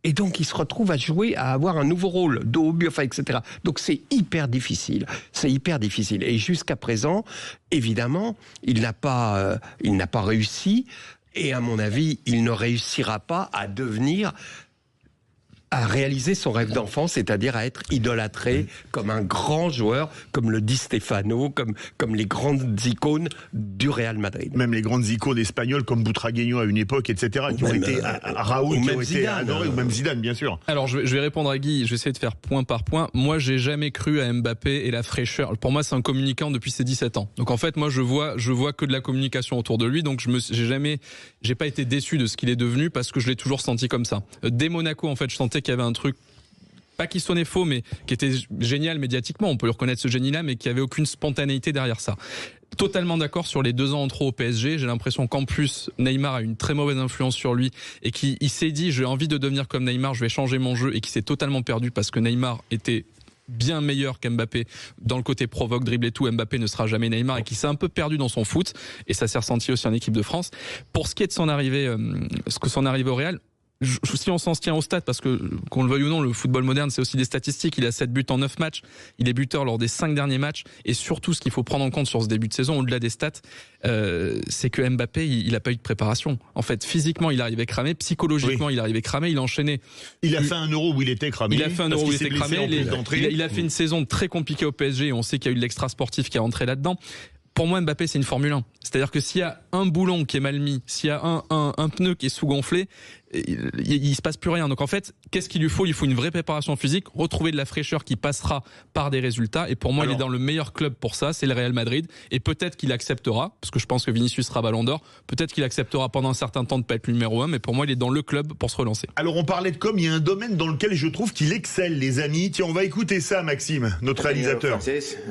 G: Et donc, il se retrouve à avoir un nouveau rôle, dos au but, enfin, etc. Donc, c'est hyper difficile. C'est hyper difficile. Et jusqu'à présent, évidemment, il n'a pas réussi. Et à mon avis, il ne réussira pas à devenir à réaliser son rêve d'enfant, c'est-à-dire à être idolâtré comme un grand joueur, comme le Di Stefano, comme les grandes icônes du Real Madrid.
F: Même les grandes icônes espagnoles comme Butragueño à une époque, etc., qui ont été Raoul, qui ont été adorés, ou même Zidane, bien sûr.
H: Alors je vais répondre à Guy, je vais essayer de faire point par point. Moi, j'ai jamais cru à Mbappé et la fraîcheur. Pour moi, c'est un communicant depuis ses 17 ans. Donc en fait, moi, je vois que de la communication autour de lui. Donc j'ai pas été déçu de ce qu'il est devenu parce que je l'ai toujours senti comme ça. Dès Monaco, en fait, je sentais qu'il y avait un truc, pas qui sonnait faux, mais qui était génial médiatiquement. On peut lui reconnaître ce génie-là, mais qui avait aucune spontanéité derrière ça. Totalement d'accord sur les 2 ans en trop au PSG. J'ai l'impression qu'en plus, Neymar a une très mauvaise influence sur lui et qu'il s'est dit, j'ai envie de devenir comme Neymar, je vais changer mon jeu, et qu'il s'est totalement perdu parce que Neymar était bien meilleur qu'Mbappé dans le côté provoque, dribble et tout. Mbappé ne sera jamais Neymar et qui s'est un peu perdu dans son foot, et ça s'est ressenti aussi en équipe de France. Pour ce qui est de son arrivée au Real, si on s'en tient au stade, parce que qu'on le veuille ou non, le football moderne c'est aussi des statistiques. Il a 7 buts en 9 matchs, il est buteur lors des 5 derniers matchs, et surtout ce qu'il faut prendre en compte sur ce début de saison, au-delà des stats, c'est que Mbappé il a pas eu de préparation. En fait, physiquement il arrivait cramé, psychologiquement il arrivait cramé, il enchaînait.
F: Il a fait un Euro où il était cramé.
H: Il a fait un Euro où il était cramé. Il a fait une saison très compliquée au PSG, et on sait qu'il y a eu de l'extra sportif qui est rentré là-dedans. Pour moi, Mbappé, c'est une Formule 1. C'est-à-dire que s'il y a un boulon qui est mal mis, s'il y a un pneu qui est sous-gonflé, il se passe plus rien. Donc en fait, qu'est-ce qu'il lui faut ? Il faut une vraie préparation physique, retrouver de la fraîcheur qui passera par des résultats. Et pour moi, il est dans le meilleur club pour ça, c'est le Real Madrid. Et peut-être qu'il acceptera, parce que je pense que Vinicius sera Ballon d'Or, peut-être qu'il acceptera pendant un certain temps de pas être le numéro 1, mais pour moi, il est dans le club pour se relancer.
F: Alors on parlait de com, il y a un domaine dans lequel je trouve qu'il excelle, les amis. Tiens, on va écouter ça, Maxime, notre réalisateur.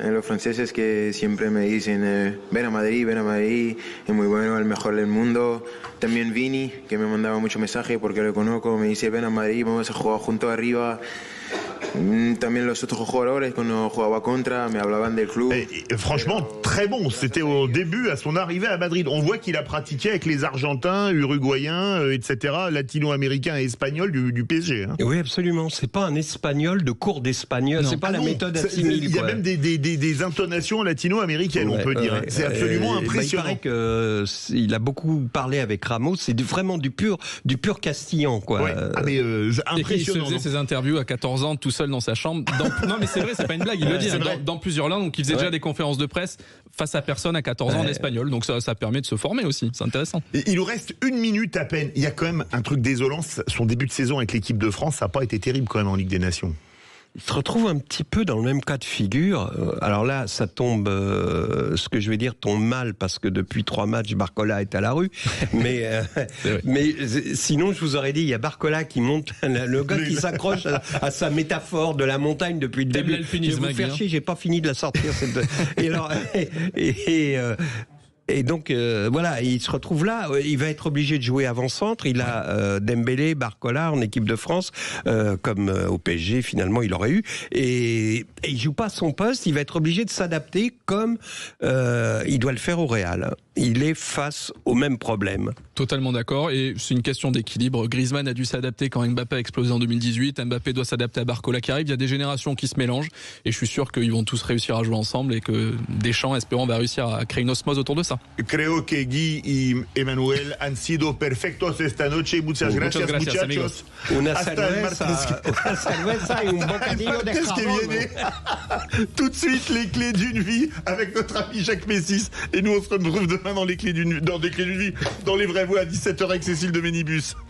M: Los franceses que siempre me dicen ven a Madrid, es muy bueno, el mejor del mundo. También Vini, que me mandaba muchos mensajes porque lo conozco, me dice ven a Madrid, vamos a jugar juntos arriba. También los otros jugadores cuando jugaba contra me hablaban del club.
F: Franchement très bon, c'était au début à son arrivée à Madrid. On voit qu'il a pratiqué avec les Argentins, Uruguayens, etc., latino-américains et espagnols du PSG. Hein.
G: Oui, absolument. C'est pas un espagnol de cours d'espagnol. C'est pas la méthode assimile.
F: Il y a même des intonations latino-américaines, on peut dire. C'est absolument impressionnant.
G: Il paraît qu'il a beaucoup parlé avec Ramos. C'est vraiment du pur castillan, quoi.
F: Ouais. Impressionnant.
H: Et il se faisait ses interviews à 14 ans, tout seul dans sa chambre. Non, mais c'est vrai, c'est pas une blague. Il le dit dans plusieurs langues. Donc il faisait déjà des conférences de presse face à personne à 14 ans en espagnol. Donc ça permet de se former aussi. C'est intéressant.
F: Et il nous reste 1 minute à peine. Il y a quand même un truc désolant. Son début de saison avec l'équipe de France, ça n'a pas été terrible quand même en Ligue des Nations.
G: Il se retrouve un petit peu dans le même cas de figure. Alors là, ça tombe, ce que je vais dire tombe mal, parce que depuis 3 matchs, Barcola est à la rue. Mais sinon, je vous aurais dit, il y a Barcola qui monte, le gars qui s'accroche à sa métaphore de la montagne depuis le début. Je vais vous faire chier, j'ai pas fini de la sortir. Et donc voilà, il se retrouve là, il va être obligé de jouer avant-centre. Il a Dembélé, Barcola en équipe de France, comme au PSG finalement il aurait eu. Et il joue pas son poste, il va être obligé de s'adapter comme il doit le faire au Real. Il est face au même problème.
H: Totalement d'accord, et c'est une question d'équilibre. Griezmann a dû s'adapter quand Mbappé a explosé en 2018. Mbappé doit s'adapter à Barcola qui arrive. Il y a des générations qui se mélangent, et je suis sûr qu'ils vont tous réussir à jouer ensemble, et que Deschamps, espérons, va réussir à créer une osmose autour de ça.
F: Creo que Guy y Emmanuel han sido perfectos esta noche. Muchas gracias, muchachos.
G: Amigos. Una cerveza y un bocadillo de jamón.
F: Tout de suite, les clés d'une vie avec notre ami Jacques Messis. Et nous, on se retrouve demain dans les clés d'une vie, dans les vraies voix à 17h avec Cécile de Ménibus.